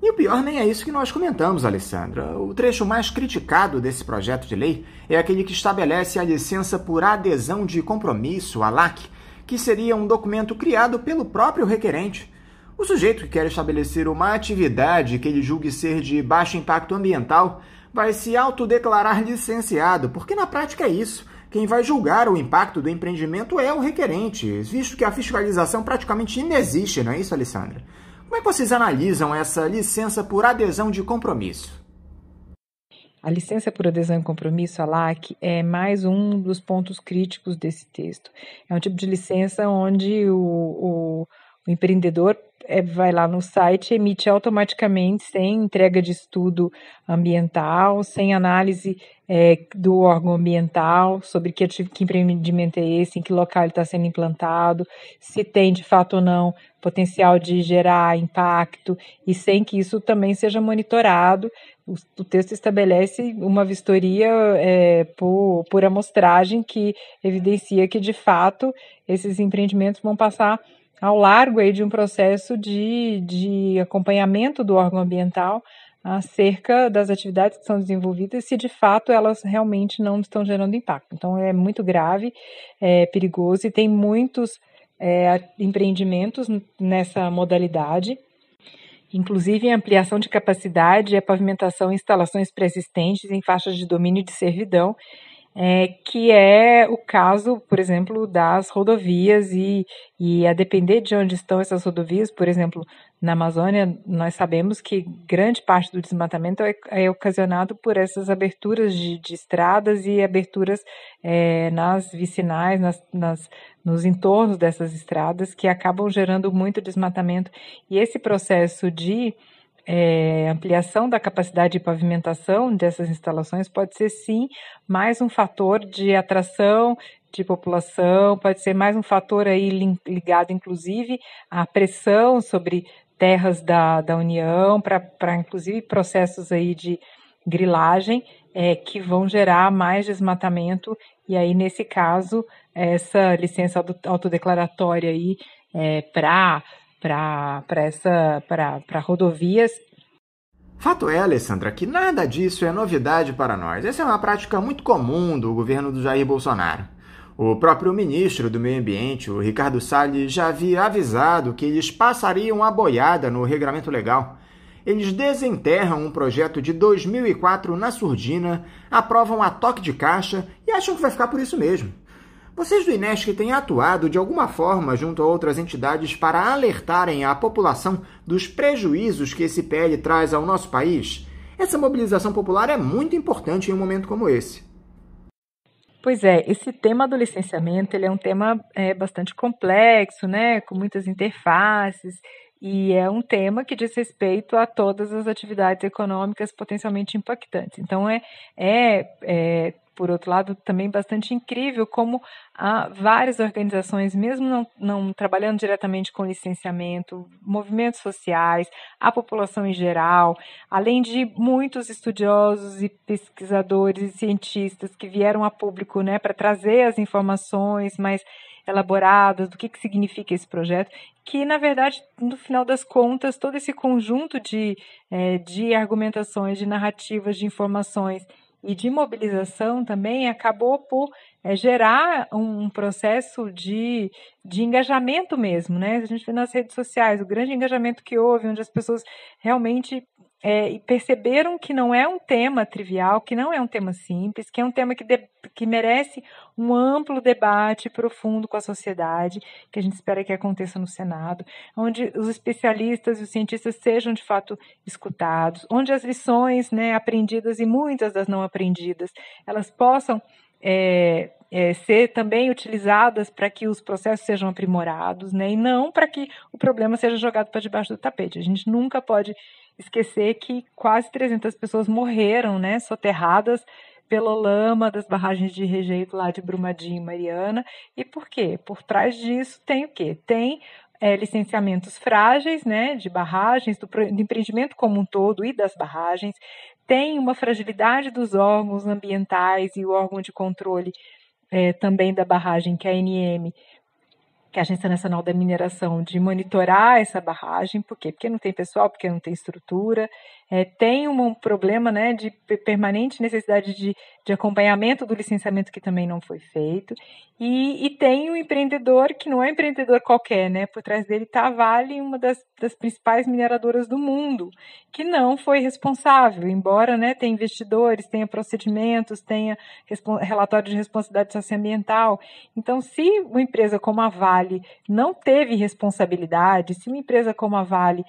E o pior nem é isso que nós comentamos, Alessandra. O trecho mais criticado desse projeto de lei é aquele que estabelece a licença por adesão de compromisso, a LAC, que seria um documento criado pelo próprio requerente. O sujeito que quer estabelecer uma atividade que ele julgue ser de baixo impacto ambiental vai se autodeclarar licenciado, porque na prática é isso. quem vai julgar o impacto do empreendimento é o requerente, visto que a fiscalização praticamente inexiste, não é isso, Alessandra? Como é que vocês analisam essa licença por adesão de compromisso? A licença por adesão e compromisso, a LAC, é mais um dos pontos críticos desse texto. É um tipo de licença onde o empreendedor vai lá no site e emite automaticamente, sem entrega de estudo ambiental, sem análise do órgão ambiental, sobre que empreendimento é esse, em que local ele está sendo implantado, se tem de fato ou não potencial de gerar impacto, e sem que isso também seja monitorado. O texto estabelece uma vistoria por amostragem que evidencia que, de fato, esses empreendimentos vão passar ao largo aí de um processo de acompanhamento do órgão ambiental acerca das atividades que são desenvolvidas, se de fato elas realmente não estão gerando impacto. Então é muito grave, é perigoso, e tem muitos empreendimentos nessa modalidade, inclusive em ampliação de capacidade, a pavimentação e instalações pré-existentes em faixas de domínio de servidão, que é o caso, por exemplo, das rodovias, e a depender de onde estão essas rodovias, por exemplo, na Amazônia, nós sabemos que grande parte do desmatamento é ocasionado por essas aberturas de estradas e aberturas nas vicinais, nos entornos dessas estradas, que acabam gerando muito desmatamento. E esse processo de ampliação da capacidade de pavimentação dessas instalações pode ser, sim, mais um fator de atração de população, pode ser mais um fator aí ligado, inclusive, à pressão sobre terras da União, para inclusive processos aí de grilagem, que vão gerar mais desmatamento, e aí, nesse caso, essa licença autodeclaratória aí para rodovias. Fato é, Alessandra, que nada disso é novidade para nós. Essa é uma prática muito comum do governo do Jair Bolsonaro. O próprio ministro do Meio Ambiente, o Ricardo Salles, já havia avisado que eles passariam a boiada no regramento legal. Eles desenterram um projeto de 2004 na surdina, aprovam a toque de caixa e acham que vai ficar por isso mesmo. Vocês do INESC têm atuado de alguma forma junto a outras entidades para alertarem a população dos prejuízos que esse PL traz ao nosso país? Essa mobilização popular é muito importante em um momento como esse. Pois é, esse tema do licenciamento ele é um tema bastante complexo, né, com muitas interfaces, e é um tema que diz respeito a todas as atividades econômicas potencialmente impactantes. Então, por outro lado, também bastante incrível como há várias organizações, mesmo não trabalhando diretamente com licenciamento, movimentos sociais, a população em geral, além de muitos estudiosos e pesquisadores e cientistas que vieram a público, né, para trazer as informações mais elaboradas do que significa esse projeto, que, na verdade, no final das contas, todo esse conjunto de argumentações, de narrativas, de informações e de mobilização também acabou por gerar um processo de engajamento mesmo, né? A gente vê nas redes sociais o grande engajamento que houve, onde as pessoas realmente perceberam que não é um tema trivial, que não é um tema simples, que é um tema que merece um amplo debate profundo com a sociedade, que a gente espera que aconteça no Senado, onde os especialistas e os cientistas sejam de fato escutados, onde as lições, né, aprendidas e muitas das não aprendidas, elas possam ser também utilizadas para que os processos sejam aprimorados, né, e não para que o problema seja jogado para debaixo do tapete. A gente nunca pode esquecer que quase 300 pessoas morreram, né, soterradas pela lama das barragens de rejeito lá de Brumadinho e Mariana. E por quê? Por trás disso tem o quê? Tem licenciamentos frágeis, né, de barragens, do empreendimento como um todo e das barragens. Tem uma fragilidade dos órgãos ambientais e o órgão de controle também da barragem, que é a ANM, que é a Agência Nacional da Mineração, de monitorar essa barragem. Por quê? Porque não tem pessoal, porque não tem estrutura. Tem um problema, né, de permanente necessidade de de acompanhamento do licenciamento que também não foi feito, e tem um empreendedor que não é um empreendedor qualquer, né? Por trás dele está a Vale, uma das principais mineradoras do mundo, que não foi responsável, embora, né, tenha investidores, tenha procedimentos, tenha relatório de responsabilidade socioambiental. Então, se uma empresa como a Vale não teve responsabilidade, se uma empresa como a Vale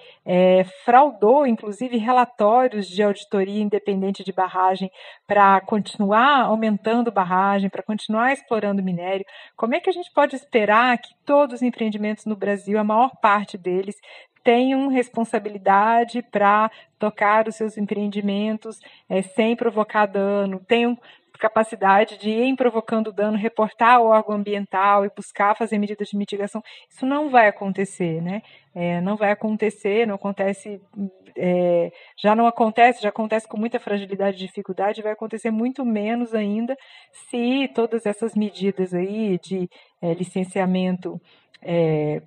fraudou, inclusive, relatórios de auditoria independente de barragem para continuar aumentando barragem, para continuar explorando minério, como é que a gente pode esperar que todos os empreendimentos no Brasil, a maior parte deles, tenham responsabilidade para tocar os seus empreendimentos sem provocar dano, tenham capacidade de, em provocando dano, reportar ao órgão ambiental e buscar fazer medidas de mitigação? Isso não vai acontecer, né? Não vai acontecer, não acontece, já acontece com muita fragilidade e dificuldade, vai acontecer muito menos ainda se todas essas medidas aí de licenciamento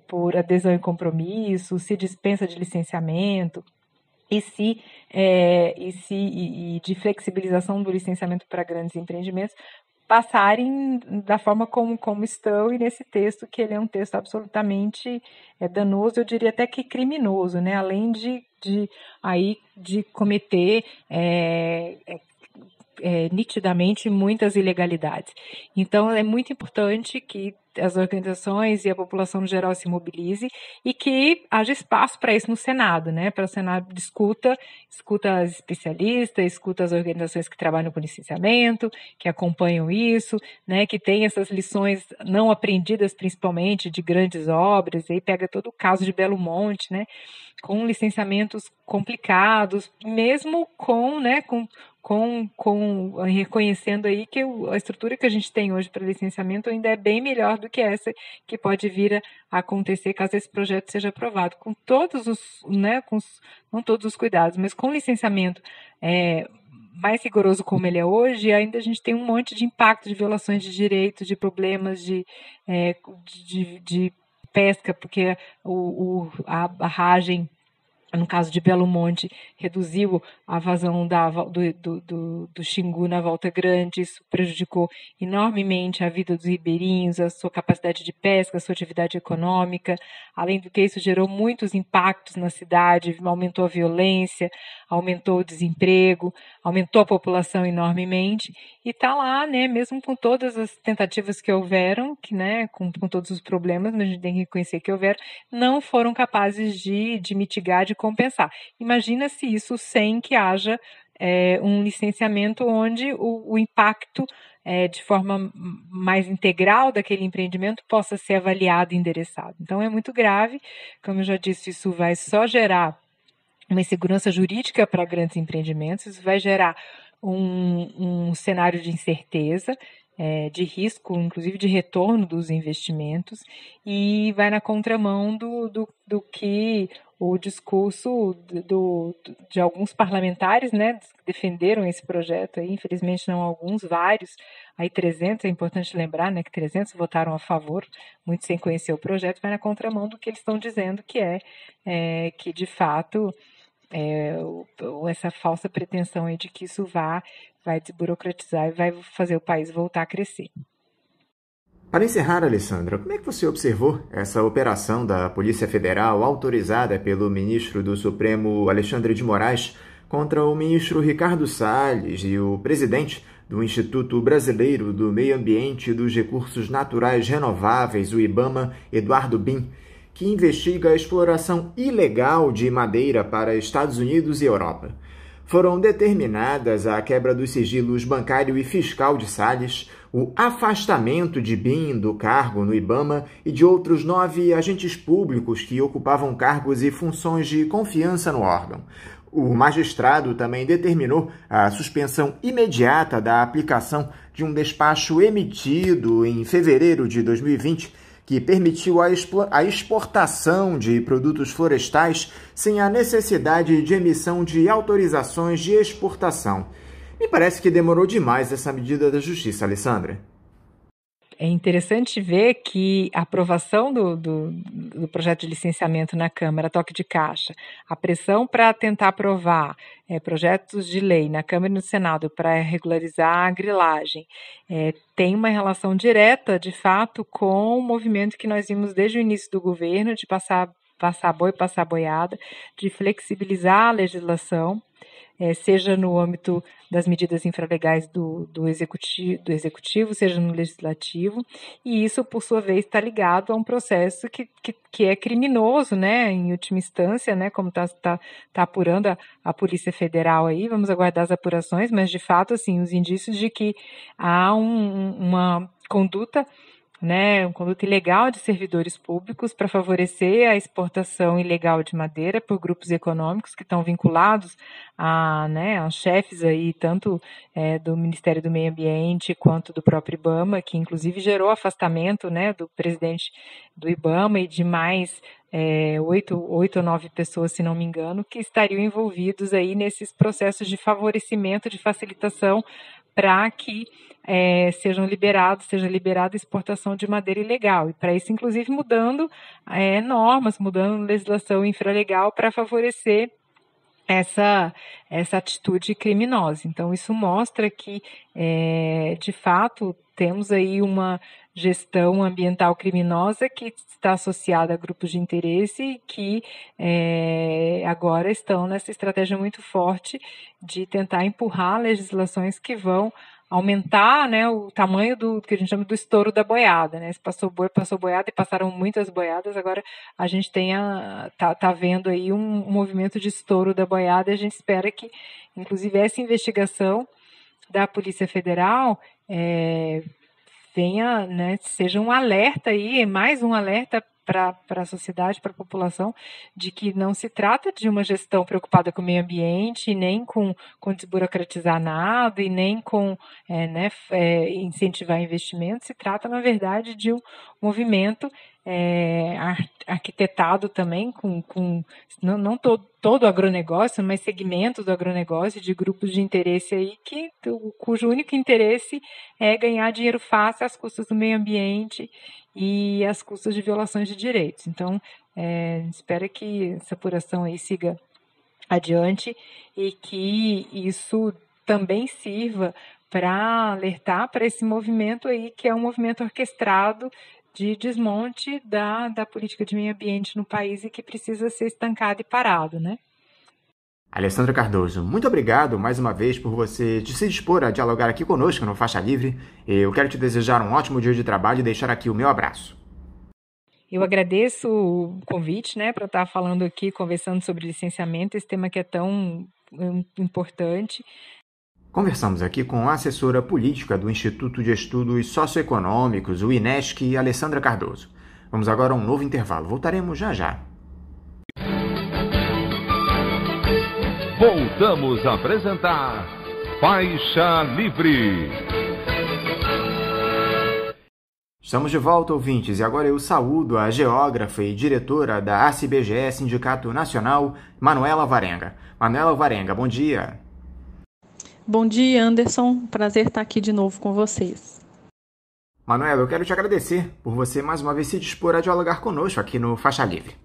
por adesão e compromisso, se dispensa de licenciamento, e de flexibilização do licenciamento para grandes empreendimentos passarem da forma como estão, e nesse texto, que ele é um texto absolutamente danoso, eu diria até que criminoso, né? Além de cometer nitidamente muitas ilegalidades. Então, é muito importante que as organizações e a população no geral se mobilize e que haja espaço para isso no Senado, né? Para o Senado escuta as especialistas, escuta as organizações que trabalham com licenciamento, que acompanham isso, né? Que tem essas lições não aprendidas, principalmente de grandes obras, e aí pega todo o caso de Belo Monte, né? Com licenciamentos complicados, mesmo reconhecendo aí que a estrutura que a gente tem hoje para licenciamento ainda é bem melhor do que essa que pode vir a acontecer caso esse projeto seja aprovado, com todos os, né, não todos os cuidados, mas com licenciamento mais rigoroso como ele é hoje, ainda a gente tem um monte de impacto, de violações de direitos, de problemas de pesca, porque a barragem, no caso de Belo Monte, reduziu a vazão do Xingu na Volta Grande. Isso prejudicou enormemente a vida dos ribeirinhos, a sua capacidade de pesca, a sua atividade econômica. Além do que isso, gerou muitos impactos na cidade, aumentou a violência, aumentou o desemprego, aumentou a população enormemente. E está lá, né, mesmo com todas as tentativas que houveram, com todos os problemas, mas a gente tem que reconhecer que houveram, não foram capazes de mitigar, de compensar. Imagina-se isso sem que haja um licenciamento onde o impacto de forma mais integral daquele empreendimento possa ser avaliado e endereçado. Então é muito grave, como eu já disse, isso vai só gerar uma insegurança jurídica para grandes empreendimentos, isso vai gerar um cenário de incerteza, de risco, inclusive de retorno dos investimentos, e vai na contramão do que o discurso de alguns parlamentares, né, defenderam esse projeto aí, infelizmente não alguns, vários, aí 300, é importante lembrar, né, que 300 votaram a favor, muitos sem conhecer o projeto, vai na contramão do que eles estão dizendo que de fato essa falsa pretensão aí de que isso vai desburocratizar e vai fazer o país voltar a crescer. Para encerrar, Alessandra, como é que você observou essa operação da Polícia Federal autorizada pelo ministro do Supremo Alexandre de Moraes contra o ministro Ricardo Salles e o presidente do Instituto Brasileiro do Meio Ambiente e dos Recursos Naturais Renováveis, o IBAMA, Eduardo Bin, que investiga a exploração ilegal de madeira para Estados Unidos e Europa? Foram determinadas a quebra dos sigilos bancário e fiscal de Salles, o afastamento de Bin do cargo no IBAMA e de outros 9 agentes públicos que ocupavam cargos e funções de confiança no órgão. O magistrado também determinou a suspensão imediata da aplicação de um despacho emitido em fevereiro de 2020, que permitiu a exportação de produtos florestais sem a necessidade de emissão de autorizações de exportação. Me parece que demorou demais essa medida da Justiça, Alessandra. é interessante ver que a aprovação do projeto de licenciamento na Câmara, toque de caixa, a pressão para tentar aprovar projetos de lei na Câmara e no Senado para regularizar a grilagem, tem uma relação direta, de fato, com o movimento que nós vimos desde o início do governo, de passar boi, passar boiada, de flexibilizar a legislação, seja no âmbito das medidas infralegais do executivo, seja no legislativo, e isso, por sua vez, está ligado a um processo que é criminoso, né, em última instância, né, como está apurando a Polícia Federal aí, vamos aguardar as apurações, mas, de fato, assim, os indícios de que há uma conduta, né, uma conduta ilegal de servidores públicos para favorecer a exportação ilegal de madeira por grupos econômicos que estão vinculados a chefes aí, tanto do Ministério do Meio Ambiente quanto do próprio IBAMA, que inclusive gerou afastamento, né, do presidente do IBAMA e de mais 8 ou 9 pessoas, se não me engano, que estariam envolvidos aí nesses processos de favorecimento, de facilitação para que seja liberada a exportação de madeira ilegal. E para isso, inclusive, mudando normas, mudando legislação infralegal para favorecer essa atitude criminosa. Então, isso mostra que, de fato, temos aí uma gestão ambiental criminosa que está associada a grupos de interesse e que agora estão nessa estratégia muito forte de tentar empurrar legislações que vão aumentar, né, o tamanho do que a gente chama do estouro da boiada, né? Se passou boi, passou boiada e passaram muitas boiadas, agora a gente tá vendo aí um movimento de estouro da boiada e a gente espera que, inclusive, essa investigação da Polícia Federal venha, né, seja um alerta aí, mais um alerta para a sociedade, para a população, de que não se trata de uma gestão preocupada com o meio ambiente, nem com desburocratizar nada, e nem com incentivar investimentos. Se trata, na verdade, de um movimento arquitetado também não todo o agronegócio, mas segmentos do agronegócio, de grupos de interesse aí, cujo único interesse é ganhar dinheiro fácil às custas do meio ambiente e às custas de violações de direitos. Então, espero que essa apuração aí siga adiante e que isso também sirva para alertar para esse movimento aí, que é um movimento orquestrado de desmonte da política de meio ambiente no país e que precisa ser estancado e parado, né? Alessandra Cardoso, muito obrigado mais uma vez por você se dispor a dialogar aqui conosco no Faixa Livre. Eu quero te desejar um ótimo dia de trabalho e deixar aqui o meu abraço. Eu agradeço o convite, né, para estar falando aqui, conversando sobre licenciamento, esse tema que é tão importante. Conversamos aqui com a assessora política do Instituto de Estudos Socioeconômicos, o INESC, Alessandra Cardoso. Vamos agora a um novo intervalo. Voltaremos já já. Voltamos a apresentar Faixa Livre. Estamos de volta, ouvintes, e agora eu saúdo a geógrafa e diretora da ACBGE, Sindicato Nacional, Manuela Varenga. Manuela Varenga, bom dia. Bom dia, Anderson. Prazer estar aqui de novo com vocês. Manuela, eu quero te agradecer por você mais uma vez se dispor a dialogar conosco aqui no Faixa Livre.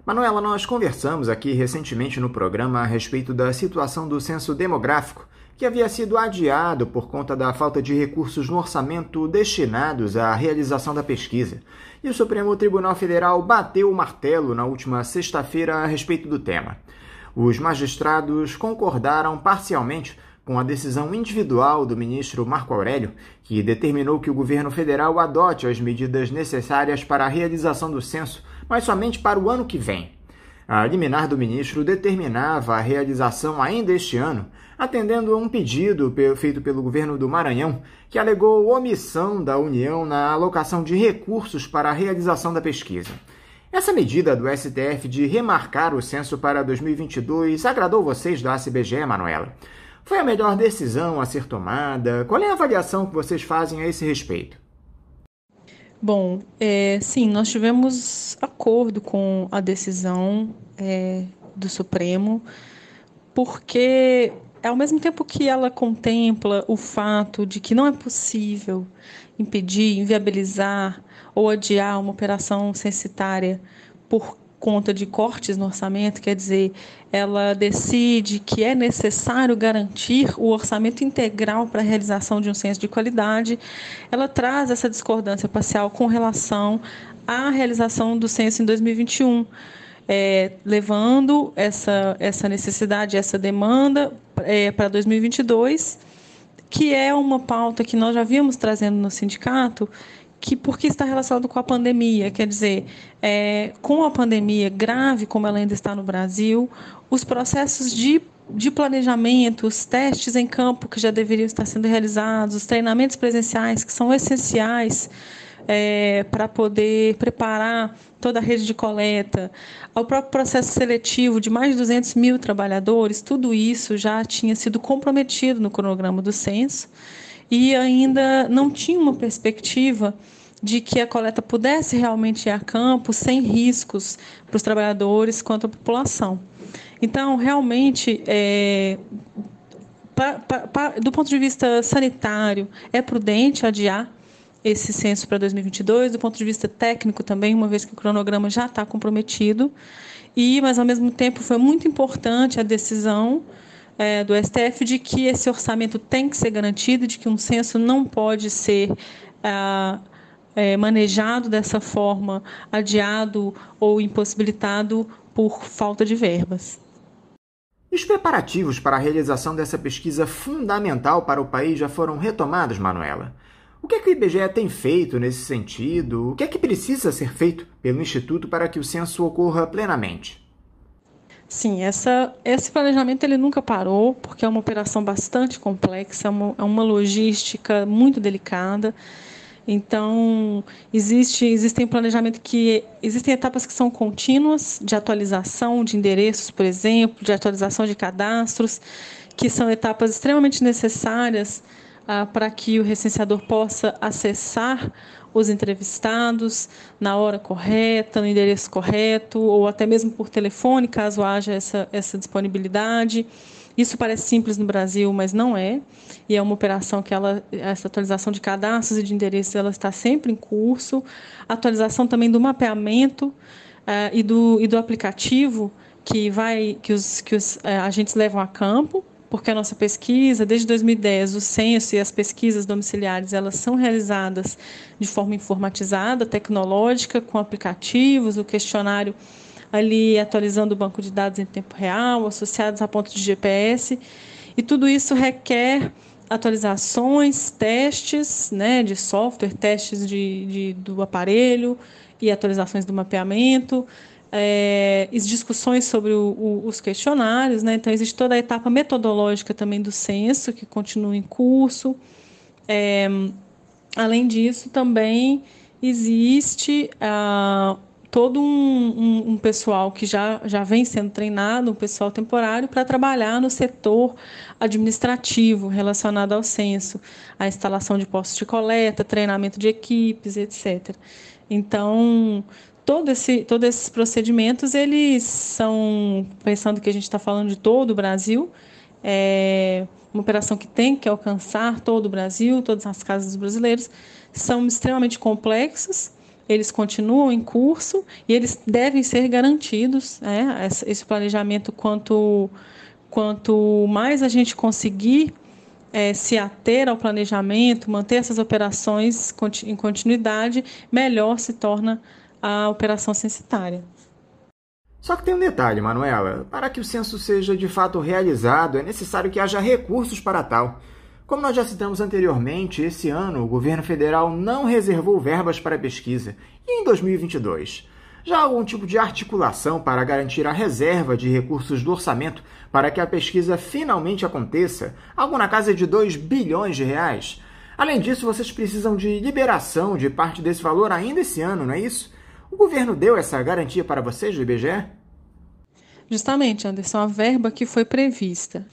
Manuela, nós conversamos aqui recentemente no programa a respeito da situação do censo demográfico, que havia sido adiado por conta da falta de recursos no orçamento destinados à realização da pesquisa. E o Supremo Tribunal Federal bateu o martelo na última sexta-feira a respeito do tema. Os magistrados concordaram parcialmente com a decisão individual do ministro Marco Aurélio, que determinou que o governo federal adote as medidas necessárias para a realização do censo, mas somente para o ano que vem. A liminar do ministro determinava a realização ainda este ano, atendendo a um pedido feito pelo governo do Maranhão, que alegou omissão da União na alocação de recursos para a realização da pesquisa. Essa medida do STF de remarcar o censo para 2022 agradou vocês da ACBGE, Manuela? Foi a melhor decisão a ser tomada? Qual é a avaliação que vocês fazem a esse respeito? Bom, sim, nós tivemos acordo com a decisão do Supremo, porque ao mesmo tempo que ela contempla o fato de que não é possível impedir, inviabilizar ou adiar uma operação censitária por conta de cortes no orçamento, quer dizer, ela decide que é necessário garantir o orçamento integral para a realização de um censo de qualidade, ela traz essa discordância parcial com relação à realização do censo em 2021, levando essa necessidade, essa demanda para 2022, que é uma pauta que nós já víamos trazendo no sindicato, porque está relacionado com a pandemia, quer dizer, com a pandemia grave como ela ainda está no Brasil, os processos de planejamento, os testes em campo que já deveriam estar sendo realizados, os treinamentos presenciais que são essenciais para poder preparar toda a rede de coleta, ao próprio processo seletivo de mais de 200 mil trabalhadores, tudo isso já tinha sido comprometido no cronograma do censo, e ainda não tinha uma perspectiva de que a coleta pudesse realmente ir a campo sem riscos para os trabalhadores quanto à população. Então, realmente, do ponto de vista sanitário, é prudente adiar esse censo para 2022, do ponto de vista técnico também, uma vez que o cronograma já está comprometido, mas, ao mesmo tempo, foi muito importante a decisão do STF de que esse orçamento tem que ser garantido, de que um censo não pode ser manejado dessa forma, adiado ou impossibilitado por falta de verbas. E os preparativos para a realização dessa pesquisa fundamental para o país já foram retomados, Manuela? O que é que o IBGE tem feito nesse sentido? O que é que precisa ser feito pelo Instituto para que o censo ocorra plenamente? Sim, esse planejamento ele nunca parou, porque é uma operação bastante complexa, é uma logística muito delicada. Então, existem planejamento existem etapas que são contínuas, de atualização de endereços, por exemplo, de atualização de cadastros, que são etapas extremamente necessárias para que o recenseador possa acessar os entrevistados na hora correta, no endereço correto, ou até mesmo por telefone, caso haja essa disponibilidade. Isso parece simples no Brasil, mas não é. E é uma operação que essa atualização de cadastros e de endereços ela está sempre em curso. A atualização também do mapeamento e do aplicativo que os agentes levam a campo, porque a nossa pesquisa, desde 2010, o censo e as pesquisas domiciliares, elas são realizadas de forma informatizada, tecnológica, com aplicativos, o questionário ali atualizando o banco de dados em tempo real, associados a pontos de GPS, e tudo isso requer atualizações, testes de software, testes do aparelho e atualizações do mapeamento, discussões sobre os questionários, Então, existe toda a etapa metodológica também do censo, que continua em curso. Além disso, também existe todo um pessoal que já vem sendo treinado, um pessoal temporário, para trabalhar no setor administrativo relacionado ao censo, a instalação de postos de coleta, treinamento de equipes, etc. Então, todos esses procedimentos, eles são, pensando que a gente está falando de todo o Brasil, uma operação que tem que alcançar todo o Brasil, todas as casas dos brasileiros, são extremamente complexos, eles continuam em curso e eles devem ser garantidos, esse planejamento, quanto mais a gente conseguir se ater ao planejamento, manter essas operações em continuidade, melhor se torna a operação censitária. Só que tem um detalhe, Manuela. Para que o censo seja de fato realizado, é necessário que haja recursos para tal. Como nós já citamos anteriormente, esse ano o governo federal não reservou verbas para a pesquisa. E em 2022? Já há algum tipo de articulação para garantir a reserva de recursos do orçamento para que a pesquisa finalmente aconteça? Algo na casa de 2 bilhões de reais? Além disso, vocês precisam de liberação de parte desse valor ainda esse ano, não é isso? O governo deu essa garantia para vocês do IBGE? Justamente, Anderson, a verba que foi prevista,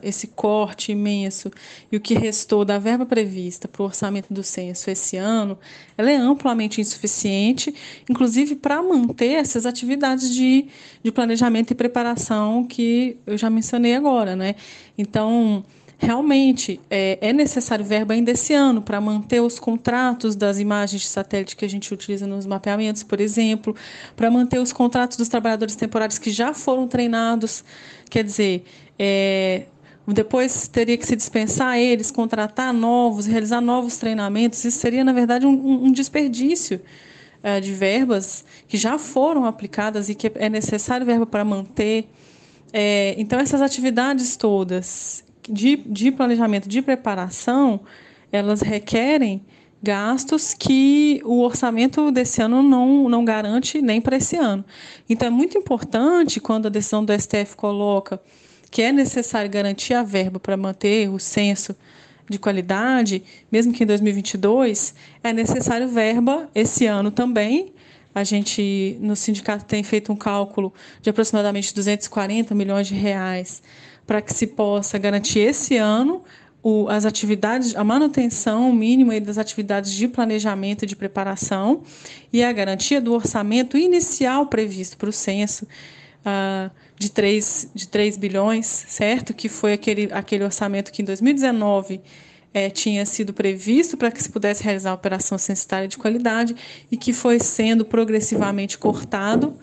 esse corte imenso e o que restou da verba prevista para o orçamento do censo esse ano, ela é amplamente insuficiente, inclusive para manter essas atividades de planejamento e preparação que eu já mencionei agora, né? Então, realmente, é necessário verba ainda esse ano para manter os contratos das imagens de satélite que a gente utiliza nos mapeamentos, por exemplo, para manter os contratos dos trabalhadores temporários que já foram treinados. Quer dizer, depois teria que se dispensar eles, contratar novos, realizar novos treinamentos. Isso seria, na verdade, um desperdício de verbas que já foram aplicadas e que é necessário verba para manter. Então, essas atividades todas de planejamento, de preparação, elas requerem gastos que o orçamento desse ano não garante nem para esse ano. Então, é muito importante, quando a decisão do STF coloca que é necessário garantir a verba para manter o censo de qualidade, mesmo que em 2022, é necessário verba esse ano também. A gente, no sindicato, tem feito um cálculo de aproximadamente 240 milhões de reais para que se possa garantir esse ano as atividades, a manutenção mínima das atividades de planejamento e de preparação e a garantia do orçamento inicial previsto para o censo de 3 bilhões, certo? Que foi aquele orçamento que em 2019 tinha sido previsto para que se pudesse realizar a operação censitária de qualidade e que foi sendo progressivamente cortado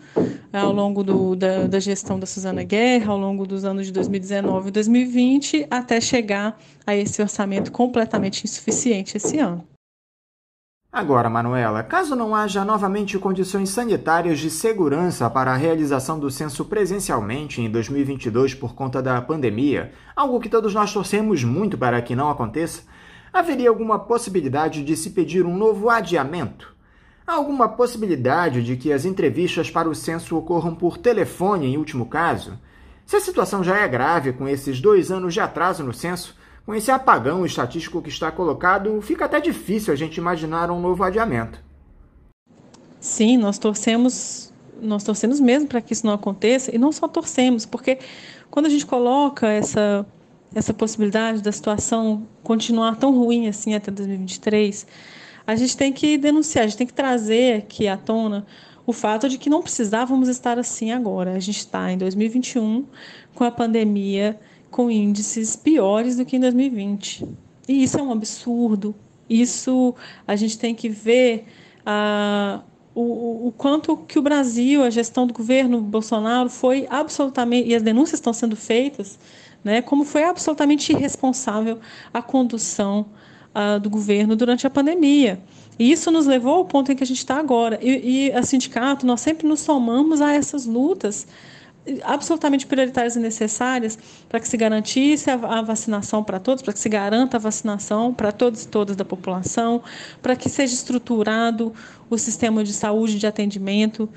ao longo da gestão da Suzana Guerra, ao longo dos anos de 2019 e 2020, até chegar a esse orçamento completamente insuficiente esse ano. Agora, Manuela, caso não haja novamente condições sanitárias de segurança para a realização do censo presencialmente em 2022 por conta da pandemia, algo que todos nós torcemos muito para que não aconteça, haveria alguma possibilidade de se pedir um novo adiamento? Há alguma possibilidade de que as entrevistas para o censo ocorram por telefone em último caso? Se a situação já é grave com esses 2 anos de atraso no censo, com esse apagão estatístico que está colocado, fica até difícil a gente imaginar um novo adiamento. Sim, nós torcemos mesmo para que isso não aconteça, e não só torcemos, porque quando a gente coloca essa possibilidade da situação continuar tão ruim assim até 2023, a gente tem que denunciar, a gente tem que trazer aqui à tona o fato de que não precisávamos estar assim agora. A gente está em 2021 com a pandemia, com índices piores do que em 2020. E isso é um absurdo. Isso a gente tem que ver o quanto que o Brasil, a gestão do governo Bolsonaro foi absolutamente, e as denúncias estão sendo feitas, né, como foi absolutamente irresponsável a condução do governo durante a pandemia. E isso nos levou ao ponto em que a gente está agora. E a sindicato, nós sempre nos somamos a essas lutas absolutamente prioritárias e necessárias para que se garantisse a vacinação para todos, para que se garanta a vacinação para todos e todas da população, para que seja estruturado o sistema de saúde de atendimento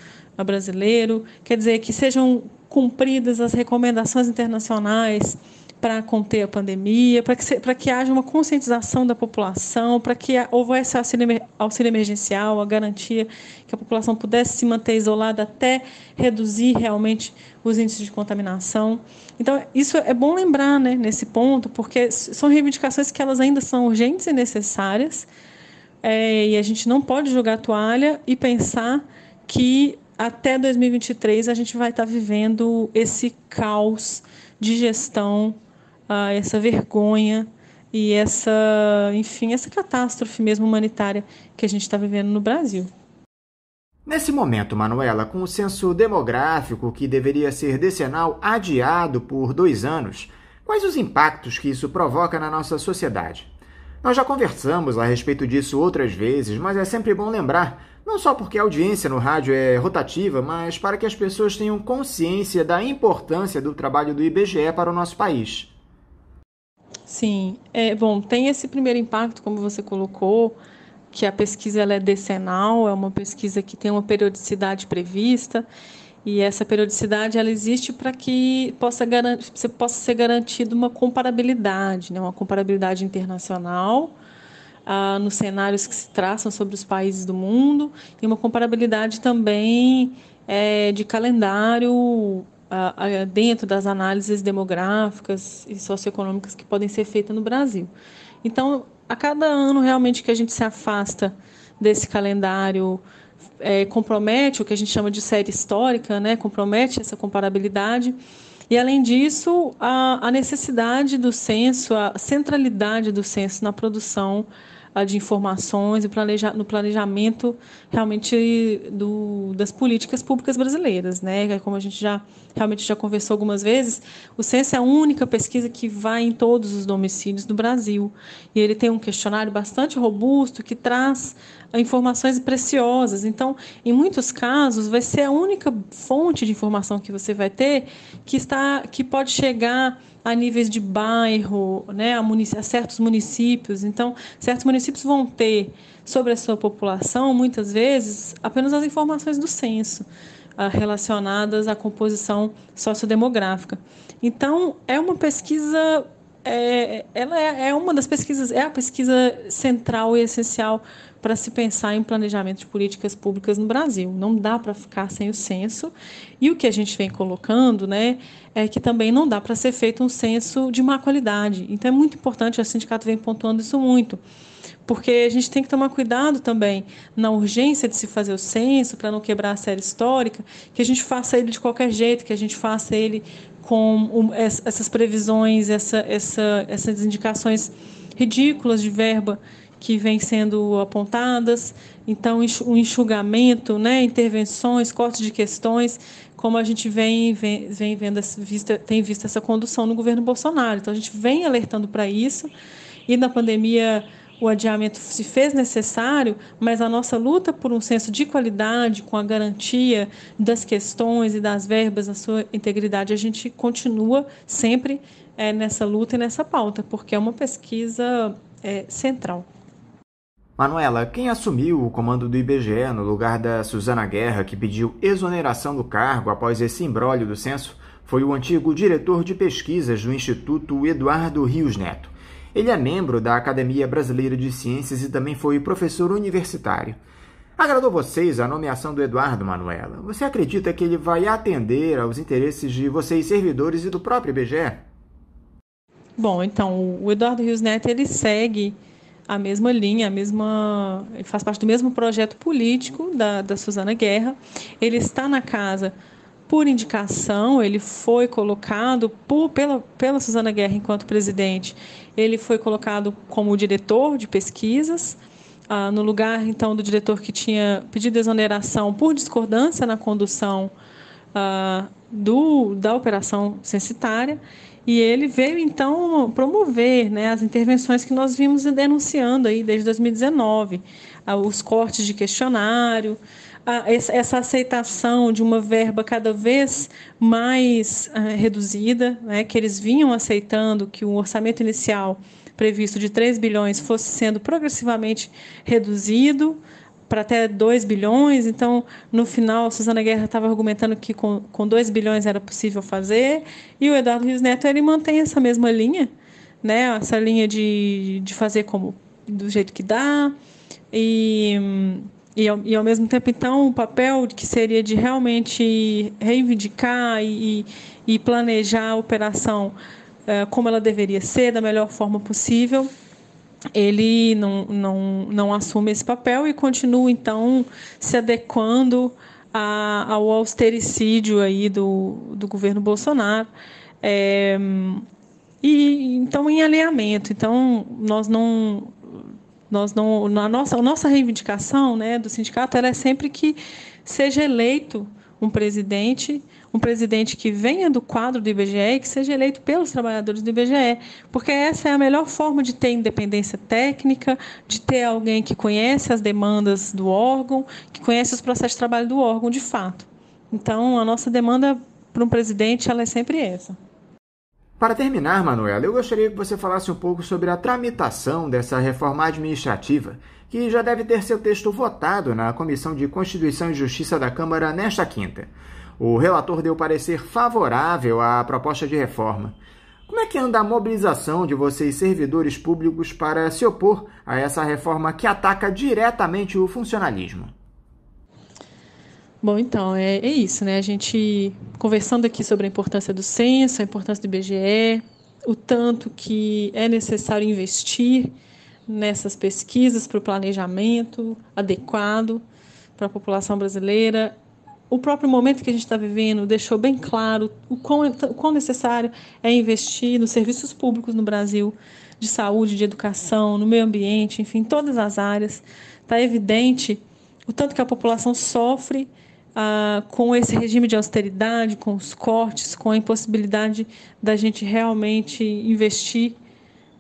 brasileiro, quer dizer, que sejam cumpridas as recomendações internacionais para conter a pandemia, para que haja uma conscientização da população, para que houvesse auxílio emergencial, a garantia que a população pudesse se manter isolada até reduzir realmente os índices de contaminação. Então, isso é bom lembrar, né, nesse ponto, porque são reivindicações que elas ainda são urgentes e necessárias, e a gente não pode jogar a toalha e pensar que até 2023 a gente vai estar vivendo esse caos de gestão, essa vergonha e essa catástrofe mesmo humanitária que a gente está vivendo no Brasil. Nesse momento, Manuela, com o censo demográfico que deveria ser decenal adiado por 2 anos, quais os impactos que isso provoca na nossa sociedade? Nós já conversamos a respeito disso outras vezes, mas é sempre bom lembrar, não só porque a audiência no rádio é rotativa, mas para que as pessoas tenham consciência da importância do trabalho do IBGE para o nosso país. Sim, tem esse primeiro impacto, como você colocou, que a pesquisa ela é decenal, é uma pesquisa que tem uma periodicidade prevista, e essa periodicidade ela existe para que possa ser garantida uma comparabilidade, né, uma comparabilidade internacional, nos cenários que se traçam sobre os países do mundo, e uma comparabilidade também de calendário dentro das análises demográficas e socioeconômicas que podem ser feitas no Brasil. Então, a cada ano realmente que a gente se afasta desse calendário, compromete o que a gente chama de série histórica, né? Compromete essa comparabilidade. E, além disso, a necessidade do censo, a centralidade do censo na produção de informações e no planejamento realmente das políticas públicas brasileiras, né? Como a gente realmente já conversou algumas vezes, o censo é a única pesquisa que vai em todos os domicílios do Brasil. E ele tem um questionário bastante robusto que traz informações preciosas. Então, em muitos casos, vai ser a única fonte de informação que você vai ter que pode chegar a níveis de bairro, né, a certos municípios. Então, certos municípios vão ter sobre a sua população, muitas vezes, apenas as informações do censo relacionadas à composição sociodemográfica. Então, é uma pesquisa, ela é uma das pesquisas, é a pesquisa central e essencial para se pensar em planejamento de políticas públicas no Brasil. Não dá para ficar sem o censo. E o que a gente vem colocando, né, é que também não dá para ser feito um censo de má qualidade. Então, é muito importante, o sindicato vem pontuando isso muito, porque a gente tem que tomar cuidado também na urgência de se fazer o censo, para não quebrar a série histórica, que a gente faça ele de qualquer jeito, que a gente faça ele com essas previsões, essas indicações ridículas de verba que vêm sendo apontadas. Então, o enxugamento, né, intervenções, cortes de questões, como a gente tem visto essa condução no governo Bolsonaro. Então, a gente vem alertando para isso, e na pandemia o adiamento se fez necessário, mas a nossa luta por um censo de qualidade, com a garantia das questões e das verbas, a sua integridade, a gente continua sempre nessa luta e nessa pauta, porque é uma pesquisa central. Manuela, quem assumiu o comando do IBGE no lugar da Suzana Guerra, que pediu exoneração do cargo após esse imbróglio do censo, foi o antigo diretor de pesquisas do Instituto Eduardo Rios Neto. Ele é membro da Academia Brasileira de Ciências e também foi professor universitário. Agradou vocês a nomeação do Eduardo, Manuela? Você acredita que ele vai atender aos interesses de vocês, servidores, e do próprio IBGE? Bom, então, o Eduardo Rios Neto, ele segue a mesma linha, ele faz parte do mesmo projeto político da Suzana Guerra. Ele está na casa por indicação, ele foi colocado pela Suzana Guerra enquanto presidente, ele foi colocado como diretor de pesquisas, no lugar, então, do diretor que tinha pedido exoneração por discordância na condução da operação censitária. E ele veio, então, promover, né, as intervenções que nós vimos denunciando aí desde 2019, os cortes de questionário, essa aceitação de uma verba cada vez mais reduzida, né, que eles vinham aceitando que o orçamento inicial previsto de 3 bilhões fosse sendo progressivamente reduzido para até 2 bilhões. Então, no final, a Suzana Guerra estava argumentando que com 2 bilhões era possível fazer, e o Eduardo Rios Neto, ele mantém essa mesma linha, né? Essa linha de fazer do jeito que dá, e ao mesmo tempo, então, o papel que seria de realmente reivindicar e planejar a operação como ela deveria ser, da melhor forma possível. Ele não assume esse papel e continua, então, se adequando ao austericídio aí do governo Bolsonaro. Então, em alinhamento. Então, a nossa reivindicação, né, do sindicato, ela é sempre que seja eleito um presidente que venha do quadro do IBGE e que seja eleito pelos trabalhadores do IBGE, porque essa é a melhor forma de ter independência técnica, de ter alguém que conhece as demandas do órgão, que conhece os processos de trabalho do órgão de fato. Então, a nossa demanda para um presidente, ela é sempre essa. Para terminar, Manuela, eu gostaria que você falasse um pouco sobre a tramitação dessa reforma administrativa, que já deve ter seu texto votado na Comissão de Constituição e Justiça da Câmara nesta quinta. O relator deu parecer favorável à proposta de reforma. Como é que anda a mobilização de vocês, servidores públicos, para se opor a essa reforma que ataca diretamente o funcionalismo? Bom, então, é isso, né? A gente conversando aqui sobre a importância do censo, a importância do IBGE, o tanto que é necessário investir nessas pesquisas para o planejamento adequado para a população brasileira. O próprio momento que a gente está vivendo deixou bem claro o quão necessário é investir nos serviços públicos no Brasil, de saúde, de educação, no meio ambiente, enfim, todas as áreas. Está evidente o tanto que a população sofre com esse regime de austeridade, com os cortes, com a impossibilidade da gente realmente investir,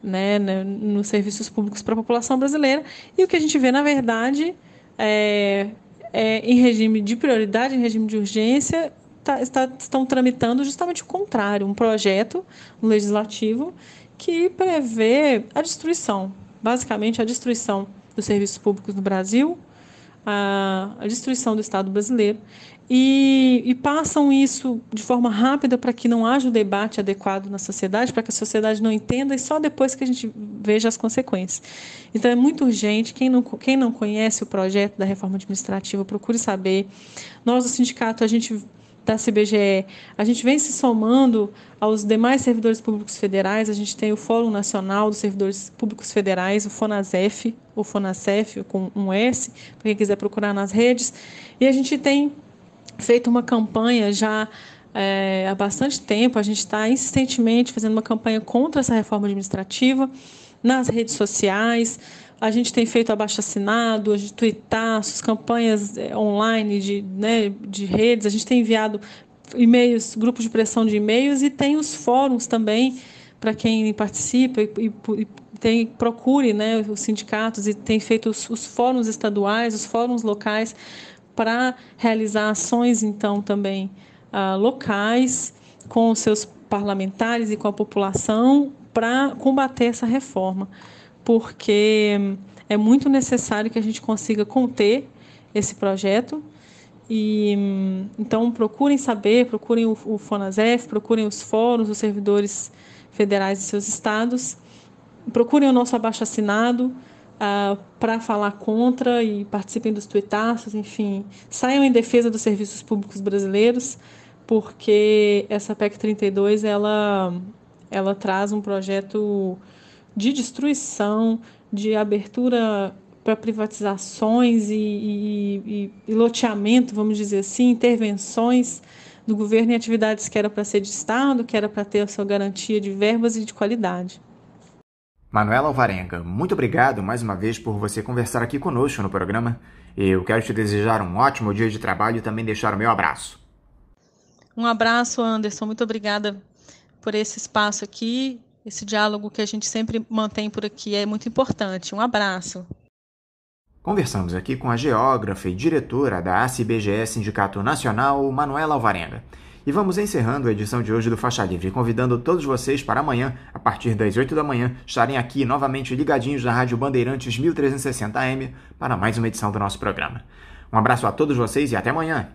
né, nos serviços públicos para a população brasileira. E o que a gente vê, na verdade, em regime de prioridade, em regime de urgência, estão tramitando justamente o contrário, um projeto legislativo que prevê a destruição, basicamente a destruição dos serviços públicos no Brasil, a destruição do Estado brasileiro, e passam isso de forma rápida para que não haja o debate adequado na sociedade, para que a sociedade não entenda, e só depois que a gente veja as consequências. Então é muito urgente. Quem não conhece o projeto da reforma administrativa, procure saber. Nós, do sindicato, da CBGE, a gente vem se somando aos demais servidores públicos federais. A gente tem o Fórum Nacional dos Servidores Públicos Federais, o FONASEF, ou FONASEF, com um S, para quem quiser procurar nas redes. E a gente tem feito uma campanha já há bastante tempo. A gente está insistentemente fazendo uma campanha contra essa reforma administrativa nas redes sociais. A gente tem feito abaixo-assinado, tuitaços, campanhas online de redes. A gente tem enviado e-mails, grupos de pressão de e-mails, e tem os fóruns também para quem participa e procure, né, os sindicatos, e tem feito os fóruns estaduais, os fóruns locais, para realizar ações, então, também locais, com os seus parlamentares e com a população, para combater essa reforma, porque é muito necessário que a gente consiga conter esse projeto. E então procurem saber, procurem o FONASEF, procurem os fóruns, os servidores federais de seus estados, procurem o nosso abaixo-assinado para falar contra, e participem dos tuitaços, enfim, saiam em defesa dos serviços públicos brasileiros, porque essa PEC 32 ela traz um projeto de destruição, de abertura para privatizações e loteamento, vamos dizer assim, intervenções do governo em atividades que era para ser de Estado, que era para ter a sua garantia de verbas e de qualidade. Manuela Alvarenga, muito obrigado mais uma vez por você conversar aqui conosco no programa. Eu quero te desejar um ótimo dia de trabalho e também deixar o meu abraço. Um abraço, Anderson. Muito obrigada por esse espaço aqui. Esse diálogo que a gente sempre mantém por aqui é muito importante. Um abraço. Conversamos aqui com a geógrafa e diretora da ACIBGE Sindicato Nacional, Manuela Alvarenga. E vamos encerrando a edição de hoje do Faixa Livre, convidando todos vocês para amanhã, a partir das 8 da manhã, estarem aqui novamente ligadinhos na Rádio Bandeirantes 1360 AM para mais uma edição do nosso programa. Um abraço a todos vocês e até amanhã!